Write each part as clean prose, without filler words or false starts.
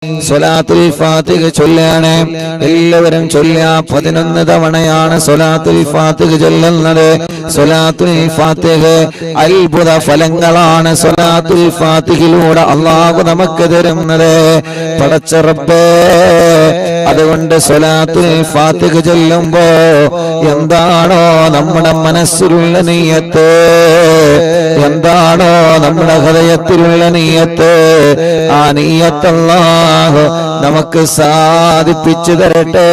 സ്വലാത്തുൽ ഫാത്തിഹ ചൊല്ലാണ്. എല്ലാവരും ചൊല്ലുക. 11 തവണയാണ് സ്വലാത്തുൽ ഫാത്തിഹ ചൊല്ലുന്നത്. സ്വലാത്തുൽ ഫാത്തിഹ അത്ഭുത ഫലങ്ങളാണ് സ്വലാത്തുൽ ഫാത്തിഹയിലൂടെ അല്ലാഹു നമുക്ക് തരുന്നത്. പടച്ച റബ്ബേ, അതുകൊണ്ട് സ്വലാത്തുൽ ഫാത്തിഹ ചൊല്ലുമ്പോ എന്താണോ നമ്മുടെ മനസ്സിലുള്ള നിയ്യത്ത്, എന്താണോ നമ്മുടെ ഹൃദയത്തിലുള്ള നിയ്യത്ത്, ആ നിയ്യത്ത് അല്ലാഹു നമുക്ക് സാധിപ്പിച്ചു തരട്ടെ.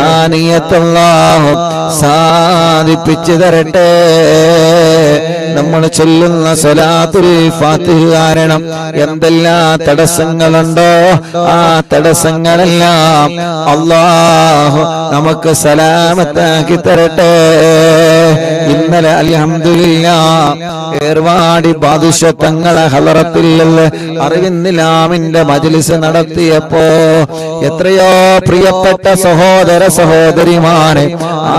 ആ നിയ്യത്ത് അല്ലാഹു സാധിപ്പിച്ചു തരട്ടെ. നമ്മൾ ചൊല്ലുന്ന സ്വലാത്തുൽ ഫാത്തിഹ കാരണം എന്തെല്ലാം തടസ്സങ്ങളുണ്ടോ ആ തടസ്സങ്ങളെല്ലാം അല്ലാഹു നമുക്ക് സലാമത്താക്കി തരട്ടെ. ഇന്നലെ അൽഹംദുലില്ലാഹ് ഏർവാടി ബാദുഷ തങ്ങളെ ഹളറത്തിൽ അറിവിന്നിലാമിന്റെ മജ്ലിസ് നടത്തിയപ്പോ എത്രയോ പ്രിയപ്പെട്ട സഹോദര സഹോദരിമാരെ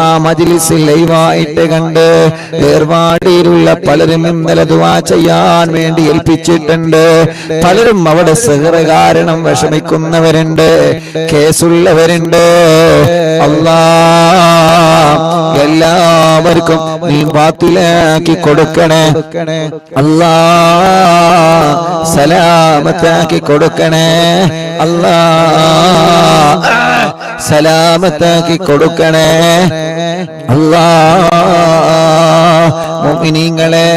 ആ മജ്ലിസിൽ ലൈവായിട്ട് കണ്ട് ഏർവാടിയിലുള്ള പലരും ഇന്നലെ ദുആ ചെയ്യാൻ വേണ്ടി ഏൽപ്പിച്ചിട്ടുണ്ട്. പലരും അവിടെ സിഹ്ർ കാരണം വിഷമിക്കുന്നവരുണ്ട്, കേസുള്ളവരുണ്ട്. അല്ലാഹ് എല്ലാവർക്കും നീ ബാത്തിലാക്കി കൊടുക്കണേ. അല്ലാഹ് സലാമത്താക്കി കൊടുക്കണേ. അല്ലാഹ് സലാമത്താക്കി കൊടുക്കണേ. അല്ലാഹ് മുഅ്മിനീങ്ങളെ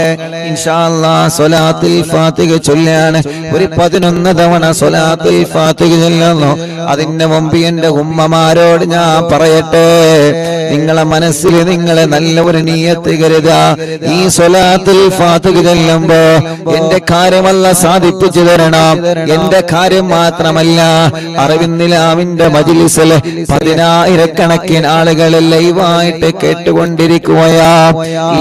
ഇൻഷാ അല്ലാഹ് സ്വലാത്തുൽ ഫാത്തിഹ ചൊല്ലാണ്. ഒരു 11 തവണ സ്വലാത്തുൽ ഫാത്തിഹ ചൊല്ലുന്നു. അതിന്റെ മുമ്പ് എന്റെ ഉമ്മമാരോട് ഞാൻ പറയട്ടെ, നിങ്ങളെ മനസ്സിൽ നിങ്ങളെ നല്ല ഒരു നിയ്യത്ത് കരുതുക. ഈ സ്വലാത്തുൽ ഫാത്തിഹ ചൊല്ലുമ്പോ എന്റെ കാര്യമല്ല സാധിപ്പിച്ചു തരണം. എന്റെ കാര്യം മാത്രമല്ല, അറിവിന്നിലാമിന്റെ മജ്ലിസിൽ 10,000 ആളുകൾ ലൈവായിട്ട് കേട്ടുകൊണ്ടിരിക്കുകയാ.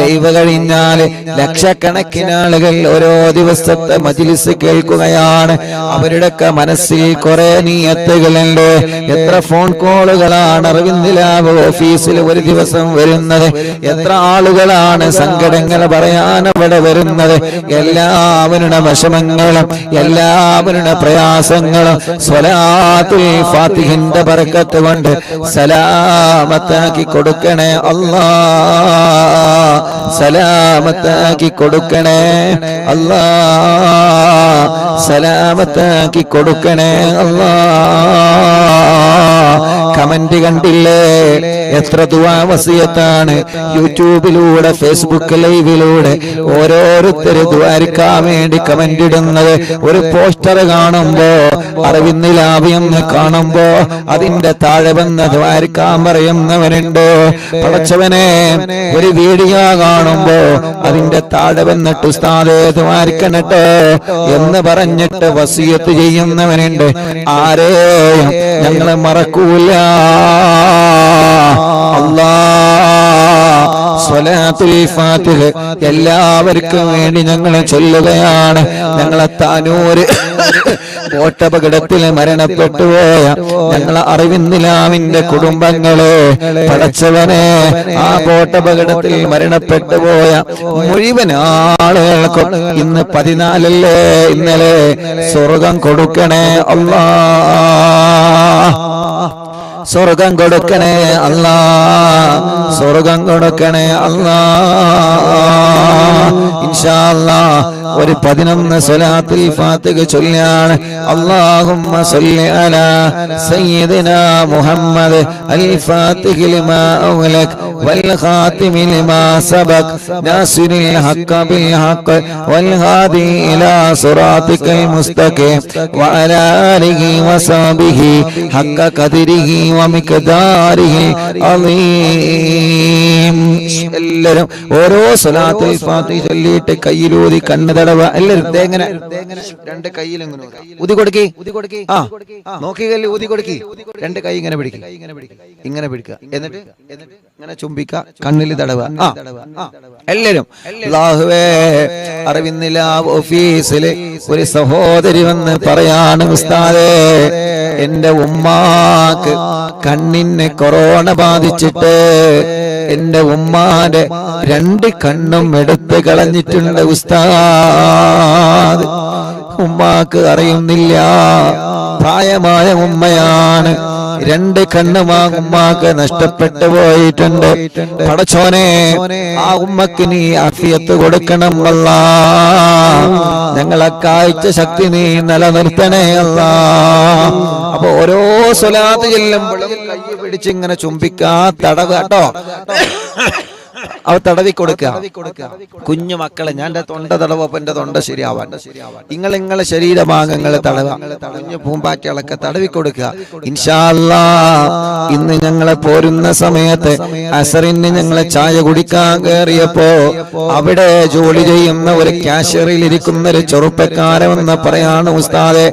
ലൈവ് കഴിഞ്ഞാൽ ലക്ഷക്കണക്കിന് ആളുകൾ ഓരോ ദിവസത്തെ മജ്ലിസ് കേൾക്കുകയാണ്. അവരുടെയൊക്കെ മനസ്സിൽ കുറെ നിയ്യത്തുകളുണ്ട്. എത്ര ഫോൺ കോളുകളാണ് അറിവിന്നിലാവ് ഓഫീസിൽ ഒരു ദിവസം വരുന്നത്. എത്ര ആളുകളാണ് സങ്കടങ്ങൾ പറയാൻ അവിടെ വരുന്നത്. എല്ലാവരുടെ വിഷമങ്ങളും എല്ലാവരുടെ പ്രയാസങ്ങളും സ്വലാത്തുൽ ഫാത്തിഹിന്റെ ബറക്കത്ത് കൊണ്ട് സലാമത്താക്കി കൊടുക്കണേ. അല്ലാഹ് സലാമത്താക്കി കൊടുക്കണേ. അല്ലാഹ് സലാമത്താക്കി കൊടുക്കണേ. അല്ലാഹ് കമന്റ് കണ്ടില്ലേ? എത്ര ദുആ വസിയത്താണ് യൂട്യൂബിലൂടെ ഫേസ്ബുക്ക് ലൈവിലൂടെ ഓരോരുത്തർ ദുആരിക്കാൻ വേണ്ടി കമന്റ് ഇടുന്നത്. ഒരു പോസ്റ്റർ കാണുമ്പോ അറിവിന്നിലാവിയെന്ന് കാണുമ്പോ അതിന്റെ താഴെ വന്ന് ദുആരിക്കാൻ പറയുന്നവരുണ്ട്. പടച്ചവനെ, ഒരു വീഡിയോ കാണുമ്പോ അതിന്റെ താഴെ വന്നിട്ട് ഉസ്താദേ ദുആരിക്കണട്ടോ എന്ന് പറഞ്ഞിട്ട് വസിയത്ത് ചെയ്യുന്നവനുണ്ട്. ആരെയും ഞങ്ങളെ മറക്കൂല. അല്ലാഹ് സ്വലാത്തുൽ ഫാത്തിഹ എല്ലാവർക്കും വേണ്ടി ഞങ്ങൾ ചൊല്ലുകയാണ്. ഞങ്ങളെ താനൂര് ബോട്ടപകടത്തിൽ മരണപ്പെട്ടു പോയ ഞങ്ങളെ അറിവിന്നിലാമിന്റെ കുടുംബങ്ങളെ പടച്ചവനെ, ആ ബോട്ടപകടത്തിൽ മരണപ്പെട്ടു പോയ മുഴുവൻ ആളുകൾക്കും ഇന്ന് 14 ഇന്നലെ സ്വർഗം കൊടുക്കണേ. അല്ലാഹ് സ്വർഗം കൊടുക്കണേ. അല്ലാഹ് സ്വർഗം കൊടുക്കണേ. അല്ലാഹ് ഇൻഷാ അല്ലാഹ് ഒരു 11 സ്വലാത്തുൽ ഫാത്തിഹ ചൊല്ലാണ്. അല്ലാഹുമ്മ സ്വല്ലി അലാ സയ്യിദിനാ മുഹമ്മദ് അൽ ഫാത്തിഹി ലിമാ ഉഗ്ലക് വൽ ഖാതിമി ലിമാ സബക് നാസിറിൽ ഹഖ് ബിൽ ഹഖ് വൽ ഹാദി ഇലാ സിറാതികൽ മുസ്തഖീം വഅലാ ആലിഹി വസഹ്ബിഹി ഹഖ ഖദരിഹി വമിഖ്ദാരിഹി അളീം. എല്ലാവരും ഓരോ സ്വലാത്തുൽ ഫാത്തിഹ ചൊല്ലിയിട്ട് കയ്യിലൂതി കണ്ണ് തടവ. എല്ലാവരും എങ്ങനെ 2 കയ്യിലും ഊതി കൊടുക്കി. ആ നോക്കിക്കല്ലേ, ഊതി കൊടുക്കി. 2 കൈ ഇങ്ങനെ പിടിക്കുക, ഇങ്ങനെ പിടിക്കുക. എന്നിട്ട് ഇങ്ങനെ ചുംബിക്ക, കണ്ണിൽ തടവ. എല്ലാവരും അല്ലാഹുവേ, അറിവിന്നിലാവ് ഓഫീസില് ഒരു സഹോദരി വന്ന് പറയാണ്, ഉസ്താദേ എന്റെ ഉമ്മാക്ക് കണ്ണിന് കൊറോണ ബാധിച്ചിട്ട് എന്റെ ഉമ്മാന്റെ 2 കണ്ണും എടുത്ത് കളഞ്ഞിട്ടുണ്ട് ഉസ്താദ്. ഉമ്മാക്ക് അറിയുന്നില്ല. പ്രായമായ ഉമ്മയാണ്. 2 കണ്ണുമാ ഉമ്മാക്ക് നഷ്ടപ്പെട്ടു പോയിട്ടുണ്ട്. പടച്ചോനെ, ആ ഉമ്മക്ക് നീ ആഫിയത്ത് കൊടുക്കണം അല്ലാ. ഞങ്ങളെ കാഴ്ച ശക്തി നീ നിലനിർത്തണേ അല്ലാ. അപ്പൊ ഓരോ സ്വലാത്ത് ചെല്ലുമ്പോഴും കൈ പിടിച്ച് ഇങ്ങനെ ചുംബിക്കാ, തടവ് കേട്ടോ, അവ തടവി കൊടുക്കുക. കുഞ്ഞു മക്കളെ, ഞാൻ എന്റെ തൊണ്ട തടവപ്പോ എന്റെ തൊണ്ട ശരിയാവാൻ നിങ്ങളെ ശരീരഭാഗങ്ങളെ തടവ, കുഞ്ഞു പൂമ്പാറ്റകളൊക്കെ തടവി കൊടുക്കുക. ഇൻഷാ അല്ലാഹ് ഇന്ന് ഞങ്ങളെ പോരുന്ന സമയത്ത് അസറിന് ഞങ്ങളെ ചായ കുടിക്കാൻ കയറിയപ്പോ അവിടെ ജോലി ചെയ്യുന്ന ഒരു ക്യാഷ്യറിൽ ഇരിക്കുന്ന ഒരു ചെറുപ്പക്കാരെന്ന് പറയാണ്, ഉസ്താദെ,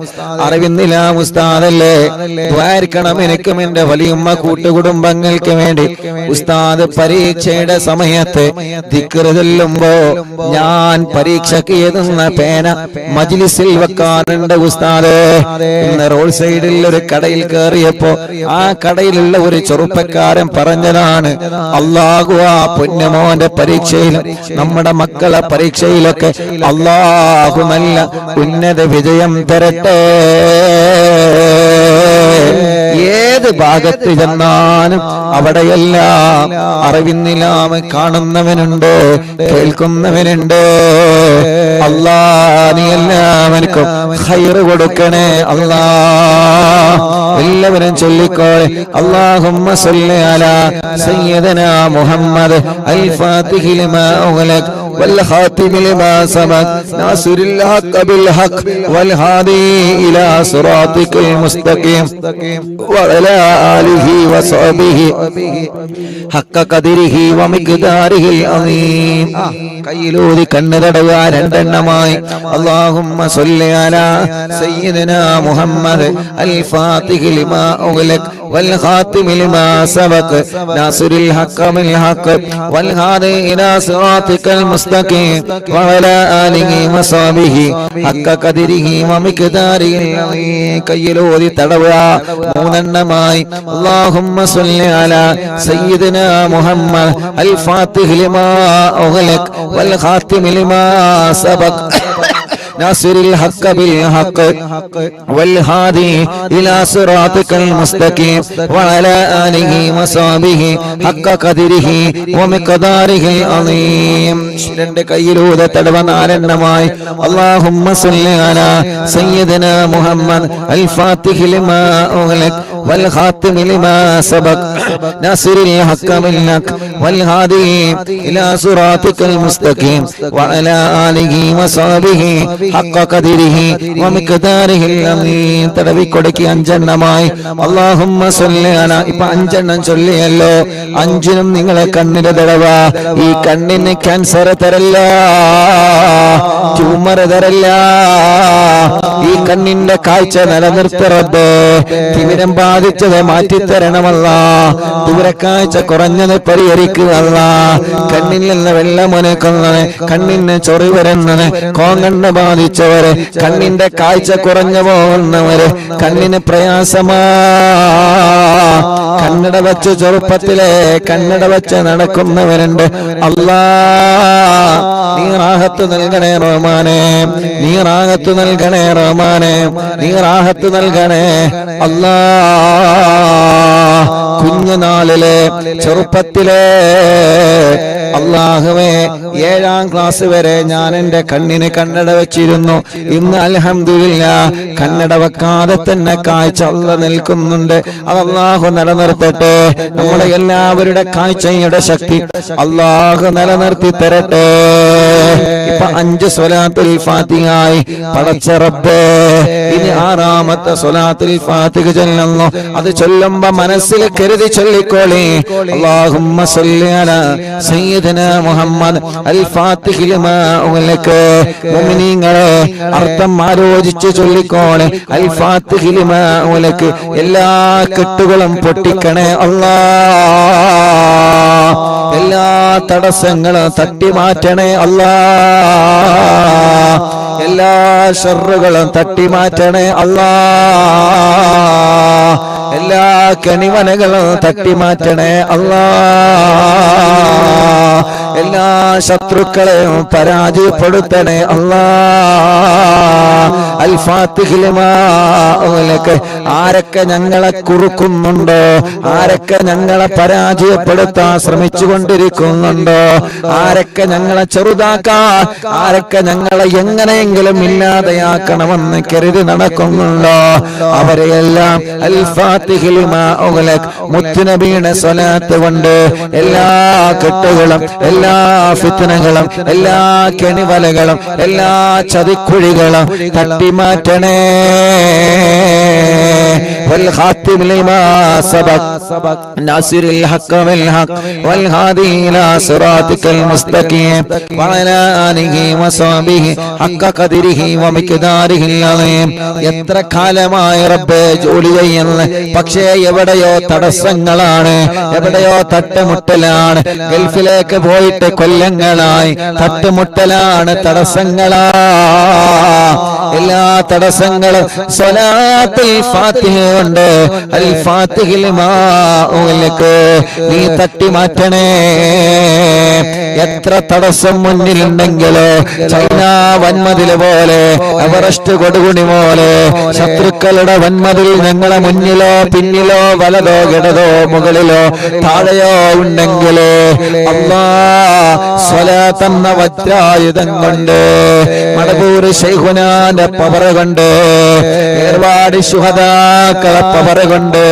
അറിവിന്നില്ല ഉസ്താദല്ലേ, ദ്വാരിക്കണം എനിക്കും എന്റെ വലിയമ്മ കൂട്ടുകുടുംബങ്ങൾക്ക് വേണ്ടി. ഉസ്താദ് പരീക്ഷയുടെ സമയത്ത് ദിക്ർ ചൊല്ലുമ്പോ ഞാൻ പരീക്ഷയ്ക്ക് എഴുതുന്ന പേന മജ്ലിസിൽ വെക്കാറുണ്ട് ഉസ്താദേ. ഇന്ന് റോഡ് സൈഡിൽ ഒരു കടയിൽ കയറിയപ്പോ ആ കടയിലുള്ള ഒരു ചെറുപ്പക്കാരൻ പറഞ്ഞതാണ്, അല്ലാഹു ആ പൊന്നുമോന്റെ പരീക്ഷയിലും നമ്മുടെ മക്കളെ പരീക്ഷയിലൊക്കെ അല്ലാഹു നല്ല ഉന്നത വിജയം തരട്ടെ. ഏത് ഭാഗത്ത് ചെന്നാലും അവിടെയെല്ലാം അറിവിന്നിലാമ കാണുന്നവനുണ്ട്, കേൾക്കുന്നവനുണ്ട്. അല്ലാ, നീ എല്ലാവർക്കും ഖൈറ് കൊടുക്കണേ അല്ലാ. എല്ലാവരും ചൊല്ലിക്കോളെ, അല്ലാഹുമ്മ സ്വല്ലി അലാ സയ്യിദനാ മുഹമ്മദ് അൽ ഫാത്തിഹി ലിമാ ഉഗ്ലഖ് വൽ ഖാതിമി ലിമാ സബഖ് നാസിറുൽ ഹഖ് ബിൽ ഹഖ് വൽ ഹാദി ഇലാ സിറാത്തിക്കൽ മുസ്തഖീം വഅലാ ആലിഹി വസഹ്ബിഹി ഹഖ ഖദരിഹി വമിഖ്ദാരിഹിൽ അസീം. കയ്യിലൂതി കണ്ണ് തടവുക 2 എണ്ണമായി. അല്ലാഹുമ്മ സ്വല്ലി അലാ സയ്യിദനാ മുഹമ്മദ് അൽ ഫാത്തിഹി ലിമാ ഉഗ്ലഖ് വൽ ഖാതിമി ലിമാ സബഖ് നാസിറുൽ ഹഖ് ബിൽ ഹഖ് വൽ ഹാദി ഇലാ സിറാത്തിക്കൽ മുസ്തഖീം വഅലാ ആലിഹി വസഹ്ബിഹി ഹഖ ഖദരിഹി വമിഖ്ദാരിഹിൽ അസീം. കയ്യിലൂതി തടവുക 3 എണ്ണമായി. അല്ലാഹുമ്മ സ്വല്ലി അലാ സയ്യിദനാ മുഹമ്മദ് അൽ ഫാത്തിഹി ലിമാ ഉഗ്ലഖ് വൽ ഖാതിമി ലിമാ സബഖ് നാസിറുൽ ഹഖ് ബിൽ ഹഖ് വൽ ഹാദി ഇലാ സിറാത്തിക്കൽ മുസ്തഖീം വഅലാ ആലിഹി വസഹ്ബിഹി ഹഖ ഖദരിഹി വമിഖ്ദാരിഹിൽ അസീം. 2 കയ്യിലൂടെ തടവ 4 എണ്ണമായി. അല്ലാഹുമ്മ സ്വല്ലി അലാ സയ്യിദനാ മുഹമ്മദ് അൽ ഫാത്തിഹി ലിമാ ഉഗ്ലഖ് വൽ ഖാതിമി ലിമാ സബഖ് നാസിറുൽ ഹഖ് ബിൽ ഹഖ് വൽ ഹാദി ഇലാ സിറാത്തിക്കൽ മുസ്തഖീം വഅലാ ആലിഹി വസഹ്ബിഹി ഹഖ ഖദരിഹി വമിഖ്ദാരിഹിൽ അസീം. തടവി കൊടുക്കി 5 എണ്ണമായി. അല്ലാഹുമ്മ സ്വല്ലി അലാ. ഇപ്പൊ 5 എണ്ണം ചൊല്ലിയല്ലോ. 5നും നിങ്ങളെ കണ്ണിന് തടവ. ഈ കണ്ണിന് ക്യാൻസർ തരല്ല, ട്യൂമർ തരല്ല. ഈ കണ്ണിന്റെ കാഴ്ച നിലനിർത്തറബ്. തിമിരം ബാധിച്ചത് മാറ്റിത്തരണമല്ല. ദൂരക്കാഴ്ച കുറഞ്ഞത് പരിഹരിക്കുകയല്ല. കണ്ണിൽ നിന്ന് വെള്ളമൊനക്കുന്നത്, കണ്ണിന് ചൊറി വരുന്നത്, കോങ്കണ്ണ് ബാധിച്ചവര്, കണ്ണിന്റെ കാഴ്ച കുറഞ്ഞു പോകുന്നവര്, കണ്ണിന് പ്രയാസമാ. കണ്ണട വെച്ച് ചെറുപ്പത്തിലെ കണ്ണട വെച്ച് നടക്കുന്നവരുണ്ട്. അല്ലാ, നീ റാഹത്ത് നൽകണേ റഹ്മാനേ, നീ റാഹത്ത് നൽകണേ റഹ്മാനേ, നീ റാഹത്ത് നൽകണേ അല്ലാ. കുഞ്ഞുനാളിലെ ചെറുപ്പത്തിലെ അല്ലാഹുവേ, 7ാം ക്ലാസ് വരെ ഞാൻ എന്റെ കണ്ണിന് കണ്ണട വെച്ചിരുന്നു. ഇന്ന് അൽഹംദുലില്ലാഹ് കണ്ണട വെക്കാതെ തന്നെ കാഴ്ച അല്ലാഹ് നിൽക്കുന്നുണ്ട്. അത് അല്ലാഹു നിലനിർത്തട്ടെ. നമ്മുടെ എല്ലാവരുടെ കാഴ്ചയുടെ ശക്തി അല്ലാഹു നിലനിർത്തി തരട്ടെ. ഇപ്പൊ 5 സ്വലാത്തുൽ ഫാത്തിഹയായി. പടച്ച റബ്ബേ, ഇനി 6ാമത്തെ സ്വലാത്തുൽ ഫാത്തിഹ ചൊല്ലുന്നു. അത് ചൊല്ലുമ്പോ മനസ്സിൽ കരുതി ചൊല്ലിക്കോളേ. അല്ലാഹുമ്മ സ്വല്ലി അലാ സയ്യിദനാ മുഹമ്മദ് അൽ ഫാത്തിഹി ലിമാ ഉഗ്ലഖ്. മുഅ്മിനീങ്ങളെ, അർത്ഥം ആലോചിച്ച് ചൊല്ലിക്കോളെ. അൽ ഫാത്തിഹി ലിമാ ഉഗ്ലഖ്. എല്ലാ കെട്ടുകളും പൊട്ടിക്കണേ അല്ലാ. എല്ലാ തടസ്സങ്ങളും തട്ടി മാറ്റണേ അല്ലാ. എല്ലാ ഷർറുകളും തട്ടി മാറ്റണേ അല്ലാ. എല്ലാ കണിവനകളും തട്ടി മാറ്റണേ അല്ലാ. എല്ലാ ശത്രുക്കളെയും പരാജയപ്പെടുത്തണേ അല്ലാ. അൽ ഫാത്തിഹി ലിമാ ഉഗ്ലിഖ്. ആരൊക്കെ ഞങ്ങളെ കുറുക്കുന്നുണ്ടോ, ആരൊക്കെ ഞങ്ങളെ പരാജയപ്പെടുത്താൻ ശ്രമിച്ചുകൊണ്ടിരിക്കുന്നുണ്ടോ, ആരൊക്കെ ഞങ്ങളെ ചെറുതാക്കാൻ, ആരൊക്കെ ഞങ്ങളെ എങ്ങനെയെങ്കിലും ഇല്ലാതെയാക്കണമെന്ന് കരുതി നടക്കുന്നുണ്ടോ, അവരെയെല്ലാം അൽ ഫാത്തിഹി ലിമാ ഉഗ്ലിഖ് മുത്തുനബിയുടെ സ്വലാത്ത് കൊണ്ട് എല്ലാ കെട്ടുകളും എല്ലാ ഫിത്നകളും എല്ലാ കെണിവലകളും എല്ലാ ചതിക്കുഴികളും തട്ടിമാറ്റണേ. والخاتم لما سبق ناصر الحق بالحق والهادي إلى صراطك المستقيم وعلى آله وصحبه حق قدره ومقداره العظيم. എത്ര കാലമായി റബ്ബേ ജോലി ചെയ്യുന്നു, പക്ഷേ എവിടെയോ തടസ്സങ്ങളാണ്, എവിടെയോ തട്ടുമുട്ടലാണ്. ഗൾഫിലേക്ക് പോയിട്ട് കൊല്ലങ്ങളായി, തട്ടുമുട്ടലാണ്, തടസ്സങ്ങളാ. എല്ലാ തടസ്സങ്ങളും സ്വലാത്തുൽ ഫാത്തിഹ കൊണ്ട് അൽ ഫാത്തിഹി ലിമാ ഉഗ്ലിഖ് നീ തട്ടി മാറ്റണേ. എത്ര തടസ്സം മുന്നിലുണ്ടെങ്കിലോ, ചൈന വൻമതിൽ പോലെ, എവറസ്റ്റ് കൊടുകുണി പോലെ ശത്രുക്കളുടെ വൻമതിൽ ഞങ്ങളെ മുന്നിലോ പിന്നിലോ വലതോ ഇടതോ മുകളിലോ താഴെയോ ഉണ്ടെങ്കിലോ അല്ലാഹ് സ്വലാത്ത് എന്ന വജ്രായുധം കൊണ്ട്, മടവൂർ ശൈഖുനാന്റെ പവർ കൊണ്ട്, ഏർവാടി ശുഹദാക്കളെ പവർ കൊണ്ട്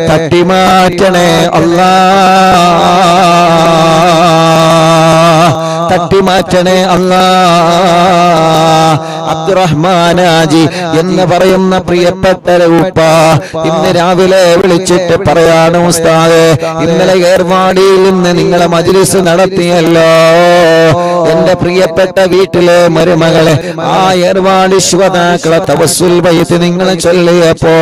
തട്ടിമാറ്റണേ അല്ലാഹ്, തട്ടിമാറ്റണേ അല്ലാഹ്. അബ്ദുറഹ്മാനാജി എന്ന് പറയുന്ന പ്രിയപ്പെട്ട ഉപ്പ ഇന്ന് രാവിലെ വിളിച്ചിട്ട് പറയാണ്, ഉസ്താദേ ഇന്നലെ ഏർവാടിയിൽ നിന്ന് നിങ്ങളെ മജ്ലിസ് നടത്തിയല്ലോ, എന്റെ പ്രിയപ്പെട്ട വീട്ടിലെ മരുമകളെ ആ ഏർവാടി ശുഹദാക്കളെ തവസ്സുൽ ബൈത്ത് നിങ്ങൾ ചൊല്ലിയപ്പോ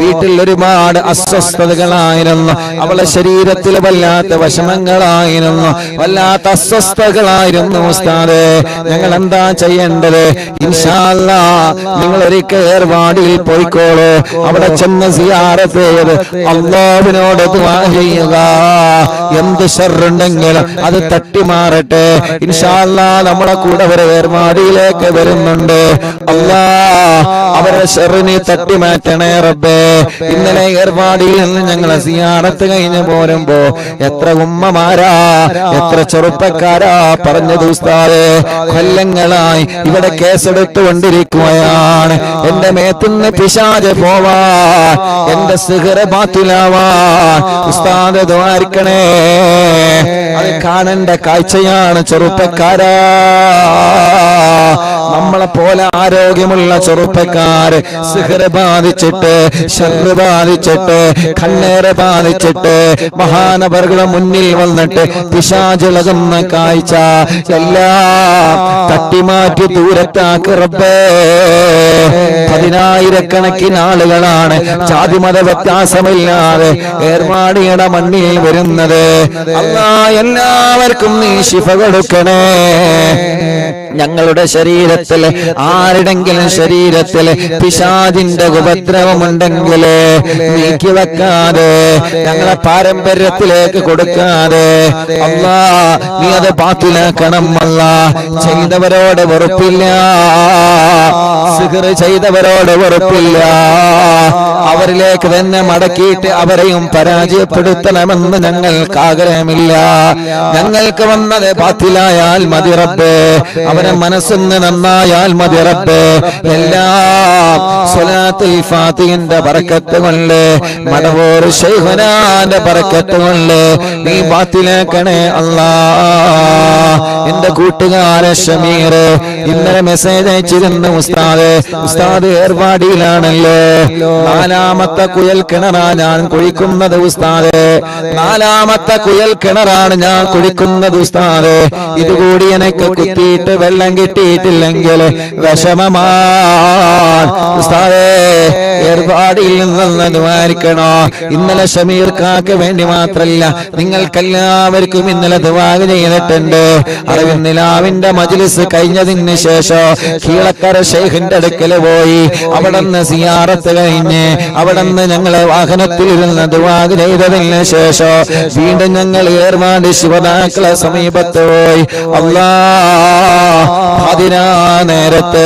വീട്ടിൽ ഒരുപാട് അസ്വസ്ഥതകളായിരുന്നു, അവളെ ശരീരത്തിൽ വല്ലാത്ത വിഷമങ്ങളായിരുന്നു, വല്ലാത്ത അസ്വസ്ഥതകളായിരുന്നു. ഉസ്താദേ ഞങ്ങൾ എന്താ ചെയ്യേണ്ടത്? ഇൻഷാ അല്ലാഹ് നിങ്ങൾ ഒരിക്കൽ ഏർവാടിയിൽ പോയിക്കോളൂ, അവിടെ ചെന്ന് സിയാറത്ത് ചെയ്ത് അല്ലാഹുവിനോട് ദുആ ചെയ്യുക, എന്ത് ശർറുണ്ടെങ്കിലും അത് തട്ടിമാറട്ടെ. ഇൻഷാ അല്ലാഹ് നമ്മുടെ കൂടെ ഒരു ഏർവാടിയിലേക്ക് വരുന്നുണ്ട്, അല്ലാഹ് അവരുടെ ശർറിനെ തട്ടിമാറ്റണേ റബ്ബേ. ഇന്നലെ ഏർവാടിയിൽ നിന്ന് ഞങ്ങളെ സിയാറത്ത് കഴിഞ്ഞ് പോരുമ്പോ എത്ര ഉമ്മമാരാ, എത്ര ചെറുപ്പക്കാരാ പറഞ്ഞത്, ഉസ്താദേ കൊല്ലങ്ങളായി ഇവിടെ കേസെടുത്തുകൊണ്ടിരിക്കുകയാണ്, എന്റെ മേത്തുനിന്ന് പിശാച് പോവാൻ, എന്റെ സിഹ്റ് ബാത്തിലാവാൻ ഉസ്താദ് ദ്വാരിക്കണേ. അത് കാണേണ്ട കാഴ്ചയാണ് ചെറുപ്പക്കാരാ. നമ്മളെ പോലെ ആരോഗ്യമുള്ള ചെറുപ്പക്കാര് സിഹ്റ് ബാധിച്ചിട്ട്, ശർറ് ബാധിച്ചിട്ട്, കണ്ണേറ് ബാധിച്ചിട്ട് മഹാനവറുകളുടെ മുന്നിൽ വന്നിട്ട് പിശാചിളകുന്ന കാഴ്ച എല്ലാം തട്ടിമാറ്റി ദൂരത്താക്ക് റബ്ബേ. പതിനായിരക്കണക്കിന് ആളുകളാണ് ജാതിമത വ്യത്യാസമില്ലാതെ ഏർവാടിയുടെ മണ്ണിൽ വരുന്നത്. അല്ലാഹ് എല്ലാവർക്കും നീ ശിഫ കൊടുക്കണേ. ഞങ്ങളുടെ ശരീരത്തിൽ ആരുടെങ്കിലും ശരീരത്തിൽ പിശാചിന്റെ ഉപദ്രവമുണ്ടെങ്കിൽ നീക്കി വെക്കാതെ, ഞങ്ങളെ പാരമ്പര്യത്തിലേക്ക് കൊടുക്കാതെ അല്ലാഹ് നീ അത് ബാത്തിലാക്കണം. അല്ലാഹ് ചെയ്തവരോട് വെറുപ്പില്ല, സിഹ്റ് ചെയ്തവരോട് വെറുപ്പില്ല, അവരിലേക്ക് തന്നെ മടക്കിയിട്ട് അവരെയും പരാജയപ്പെടുത്തണമെന്ന് ഞങ്ങൾക്ക് ആഗ്രഹമില്ല. ഞങ്ങൾക്ക് വന്നത് ബാത്തിലായാൽ മതി റബ്ബേ, അവരെ മനസ്സിന് നന്നായാൽ മതി റബ്ബേ. എല്ലാം സ്വലാത്തുൽ ഫാത്തിഹിന്റെ ബറക്കത്ത് കൊണ്ട്, മടവൂർ ശൈഖുനാന്റെ ബറക്കത്ത് കൊണ്ട് നീ ബാത്തിലാക്കണേ അല്ലാഹ്. എന്റെ കൂട്ടുകാരൻ ഷമീർ ഇന്നലെ മെസ്സേജ് അയച്ചിരുന്നു, ഉസ്താദ് ഏർവാടിയിലാണല്ലോ, 4ാമത്തെ കുയൽ കിണറാ ഞാൻ കുഴിക്കുന്നത് ഉസ്താദ്, 4ാമത്തെ കുയൽ കിണറാണ് ഞാൻ കുഴിക്കുന്നത് ഉസ്താദ്, ഇതുകൂടി എനിക്ക് കുത്തിയിട്ട് വെള്ളം കിട്ടിയിട്ടില്ലെങ്കിൽ വിഷമമാണ് ഉസ്താദ്. ഉസ്താദേ ഏർപാടിൽ നിന്ന് ദ്വാരിക്കണോ. ഇന്നലെ ഷമീർ കാക്ക് വേണ്ടി മാത്രല്ല, നിങ്ങൾക്കെല്ലാവർക്കും ഇന്നലെ ദുആ ചെയ്തിട്ടുണ്ട്. അറിവിന്നിലാവിന്റെ മജ്ലിസ് കഴിഞ്ഞതിന് ശേഷം കീഴക്കര ശൈഖിന്റെ അടുക്കൽ പോയി അവിടുന്ന് സിയാറത്ത് കഴിഞ്ഞ് അവിടുന്ന് ഞങ്ങളെ വാഹനത്തിൽ ഇരുന്ന് ദുആ ചെയ്തതിന് ശേഷം വീണ്ടും ഞങ്ങൾ ഏർവാടി ശിവതാക്കളെ സമീപത്ത് പോയി. അതിനാ നേരത്ത്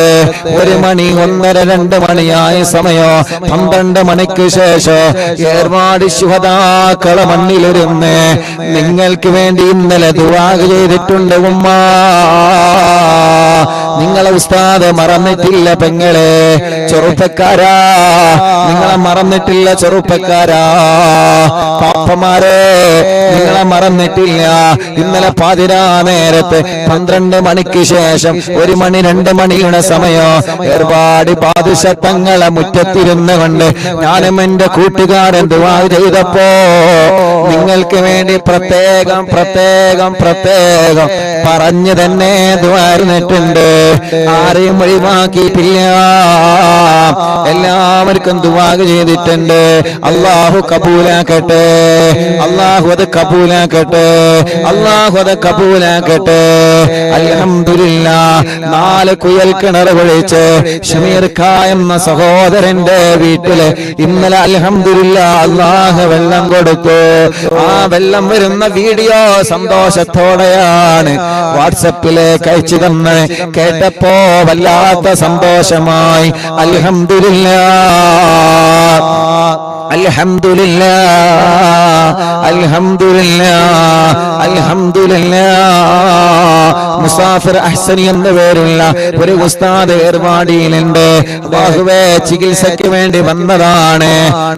1 മണി 1:30 2 മണിയായ സമയോ 12 മണിക്ക് ശേഷം ഏർവാടി ശുഹദാക്കളെ മണ്ണിലിരുന്ന് നിങ്ങൾക്ക് വേണ്ടി ഇന്നലെ ദുആ ചെയ്തിട്ടുണ്ട് ഉമ്മ. നിങ്ങളെ ഉസ്താദ് മറന്നിട്ടില്ല പെങ്ങളെ, ചെറുപ്പക്കാരാ നിങ്ങളെ മറന്നിട്ടില്ല, ചെറുപ്പക്കാരാ പാപ്പമാരെ നിങ്ങളെ മറന്നിട്ടില്ല. ഇന്നലെ പാതിരാ നേരത്ത് 12 മണിക്ക് ശേഷം 1 മണി 2 മണിയുടെ സമയം ഏർപാടി പാദുഷത്തങ്ങളെ മുറ്റത്തിരുന്ന് കൊണ്ട് ഞാനും എന്റെ കൂട്ടുകാരൻ ദുആ ചെയ്തപ്പോ നിങ്ങൾക്ക് വേണ്ടി പ്രത്യേകം പ്രത്യേകം പ്രത്യേകം പറഞ്ഞു തന്നെ ദുആർന്നിട്ടുണ്ട്. ആരെയും ഒഴിവാക്കിയിട്ടില്ല, എല്ലാവർക്കും ദുആ ചെയ്തിട്ടുണ്ട്. അല്ലാഹു കബൂലാക്കട്ടെ, അല്ലാഹു അത് കബൂലാക്കട്ടെ, അല്ലാഹു അത് കബൂലാക്കട്ടെ. അൽഹംദുലില്ലാഹ് 4 കുയൽ കിണർ കുഴിച്ച് ഷമീർ ഖാ എന്ന സഹോദരന്റെ വീട്ടില് ഇന്നലെ അൽഹംദുലില്ലാഹ് അല്ലാഹു വെള്ളം കൊടുത്തു. ആ വെള്ളം വരുന്ന വീഡിയോ സന്തോഷത്തോടെയാണ് വാട്സപ്പിലേക്ക് അയച്ചു തന്നെ. കേട്ടപ്പോ വല്ലാത്ത സന്തോഷമായി. അൽഹംദുലില്ലാഹ് അൽഹംദുലില്ലാഹ് അൽഹംദുലില്ലാഹ് അൽഹംദുലില്ലാഹ്. മുസാഫിർ അഹ്സനി എന്ന പേരുള്ള ഒരു ഉസ്താദ് ഏർവാടിയിലുണ്ട്. അല്ലാഹുവേ ചികിത്സയ്ക്ക് വേണ്ടി വന്നതാണ്.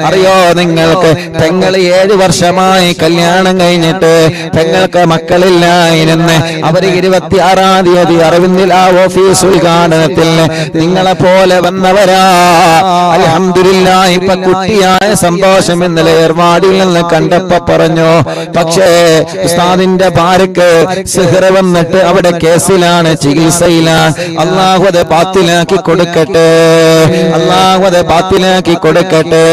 അറിയോ നിങ്ങൾക്ക്, പെങ്ങൾ 7 വർഷമായി കല്യാണം കഴിഞ്ഞിട്ട് പെങ്ങൾക്ക് മക്കളില്ലായിരുന്നു. അവർ 26-ാം തീയതി അറിവിന്നിലാ ഓഫീസ് ഉദ്ഘാടനത്തിൽ നിങ്ങളെ പോലെ വന്നവരാ. അൽഹംദുലില്ലാഹ് ഇപ്പൊ കുട്ടിയായ സന്തോഷം ഇന്നലെ ഏർവാടിയിൽ നിന്ന് കണ്ടപ്പോ പറഞ്ഞു. പക്ഷേ ഉസ്താദിന്റെ ഭാര്യക്ക് സിഹ്ർ വന്നിട്ട് അവിടെ കേസിലാണ്, ചികിത്സയിലാണ്. അല്ലാഹു അത് ബാത്തിലാക്കി കൊടുക്കട്ടെ, അല്ലാഹു അത് ബാത്തിലാക്കി കൊടുക്കട്ടെ.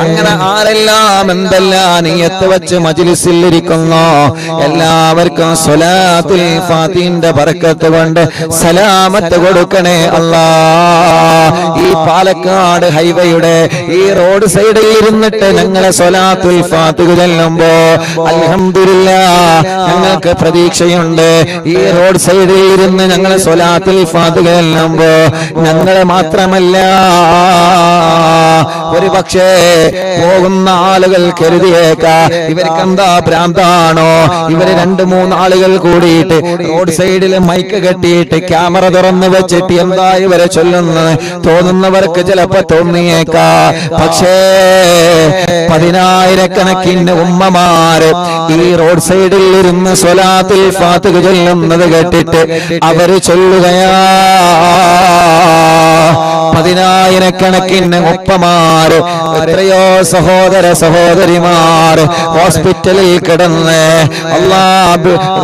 അങ്ങനെ ആരെല്ലാം എന്തെല്ലാം നിയത്ത് വെച്ച് മജ്ലിസിൽ ഇരിക്കുന്നു എല്ലാവർക്കും സ്വലാത്തുൽ ഫാത്തിഹിന്റെ ബർക്കത്ത് കൊണ്ട് സലാമത്ത് കൊടുക്കണേ അല്ലാഹ്. ഈ പാലക്കാട് ഹൈവേയുടെ ഈ റോഡ് സൈഡിൽ ഇരുന്നിട്ട് ഞങ്ങളെ സ്വലാത്തുൽ ഫാത്തിഹ ചൊല്ലുമ്പോ അൽഹംദുലില്ലാഹ് ഞങ്ങൾക്ക് പ്രതീക്ഷയുണ്ട്. ഈ റോഡ് സൈഡിൽ ഇരുന്ന് ഞങ്ങളെ സ്വലാത്തുൽ ഫാത്തിഹ ചൊല്ലുമ്പോ ഞങ്ങളെ മാത്രമല്ല, ഒരു പക്ഷേ പോകുന്ന ആളുകൾ കരുതിയേക്കാ ഇവർക്കെന്താ ഭ്രാന്താണോ, ഇവര് 2-3 ആളുകൾ കൂടിയിട്ട് റോഡ് സൈഡിൽ മൈക്ക് കെട്ടിയിട്ട് ക്യാമറ തുറന്ന് വെച്ചിട്ട് എന്താ ഇവരെ ചൊല്ലുന്നത് തോന്നുന്നവർക്ക് ചിലപ്പോ തോന്നിയേക്കാ. പക്ഷേ 10,000-കണക്കിന് ഉമ്മമാര് ഈ റോഡ് സൈഡിൽ ഇരുന്ന് സ്വലാത്തുൽ ഫാത്തിഹ ചൊല്ലുന്നത് കേട്ടിട്ട് അവര് ചൊല്ലുകയാ. 10,000-കണക്കിന് ഉപ്പമാര്, എത്രയോ സഹോദര സഹോദരിമാർ ഹോസ്പിറ്റലിൽ കിടന്ന്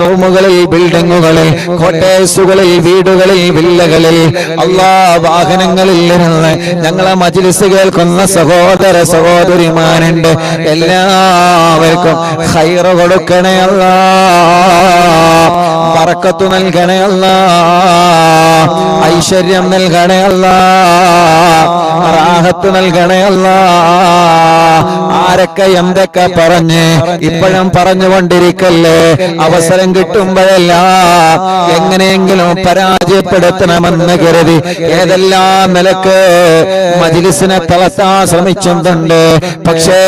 റൂമുകളിൽ, ബിൽഡിങ്ങുകളിൽ, കോട്ടേഴ്സുകളിൽ, വീടുകളിൽ, വില്ലകളിൽ, വാഹനങ്ങളിൽ ഇരുന്ന് ഞങ്ങളെ മജ്ലിസ് കേൾക്കുന്ന സഹോദര സഹോദരിമാരുണ്ട്. എല്ലാവർക്കും ഖൈറ് കൊടുക്കണേ അല്ലാഹ്, ബറക്കത്ത് നൽകണേ അല്ലാഹ്, ഐശ്വര്യം നൽകണേ അല്ലാഹ്, റാഹത്ത് നൽകണേ അല്ലാഹ്. ആരൊക്കെ എന്തൊക്കെ പറഞ്ഞ് ഇപ്പോഴും പറഞ്ഞുകൊണ്ടിരിക്കല്ലേ, അവസരം കിട്ടുമ്പോഴെല്ലാം എങ്ങനെയെങ്കിലും പരാജയപ്പെടുത്തണമെന്ന് കരുതി ഏതെല്ലാം നിലക്ക് മജ്ലിസിനെ തളർത്താൻ ശ്രമിച്ചിട്ടുണ്ട്. പക്ഷേ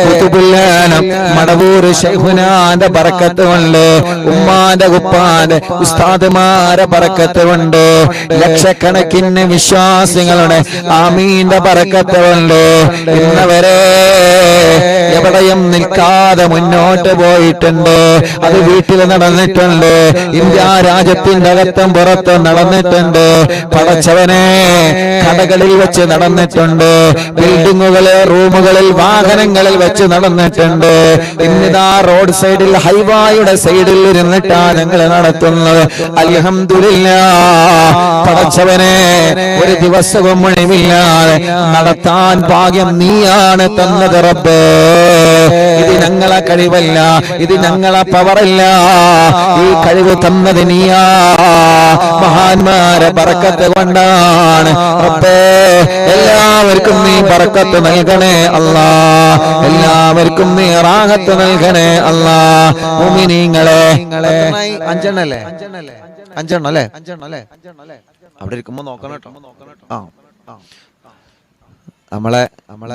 കുതുബുല്ലാനം മടവൂര് ശൈഖുനാന്റെ ബറക്കത്ത് കൊണ്ട്, ഉമ്മാന്റെ ഉപ്പാന്റെ ഉസ്താദുമാരെ ബറക്കത്ത് കൊണ്ട് ലക്ഷക്കണക്കിന് വിശ്വാസികളുടെ ആമീൻ ആമീന്റെ ബറക്കത്ത് കൊണ്ട് ഇന്നവരെ എവിടെയും നിൽക്കാതെ മുന്നോട്ട് പോയിട്ടുണ്ട്. അത് വീട്ടിൽ നടന്നിട്ടുണ്ട്, ഇന്ത്യ രാജ്യത്തിന്റെ അകത്തും പുറത്തും നടന്നിട്ടുണ്ട്. പടച്ചവനെ, കടകളിൽ വെച്ച് നടന്നിട്ടുണ്ട്, ബിൽഡിങ്ങുകളിൽ, റൂമുകളിൽ, വാഹനങ്ങളിൽ വെച്ച് നടന്നിട്ടുണ്ട്. ഇന്നിതാ റോഡ് സൈഡിൽ, ഹൈവായുടെ സൈഡിൽ ഇരുന്നിട്ടാണ് ഞങ്ങൾ നടത്തുന്നത്. അൽഹംദുലില്ലാഹ്. പടച്ചവനെ, ഒരു ദിവസവും മുഴുമില്ലാതെ നടത്താൻ ഭാഗ്യം നീയാണ് തന്നത് റബ്ബേ. ഇത് ഞങ്ങളെ കഴിവല്ല, ഇത് ഞങ്ങളെ പവറല്ല, ഈ കഴിവ് തന്നത് നീയാ. മഹാന്മാരെ ബറക്കത്ത് കൊണ്ടാണ് റബ്ബേ. എല്ലാവർക്കും നീ ബറക്കത്ത് നൽകണേ അല്ലാ, എല്ലാവർക്കും നീ റാഹത്ത് നൽകണേ അല്ലാ. മുഅ്മിനീങ്ങളെ, അഞ്ചെണ്ണല്ലേ? അവിടെ ഇരിക്കുമ്പോ നോക്കണം കേട്ടോ. നമ്മളെ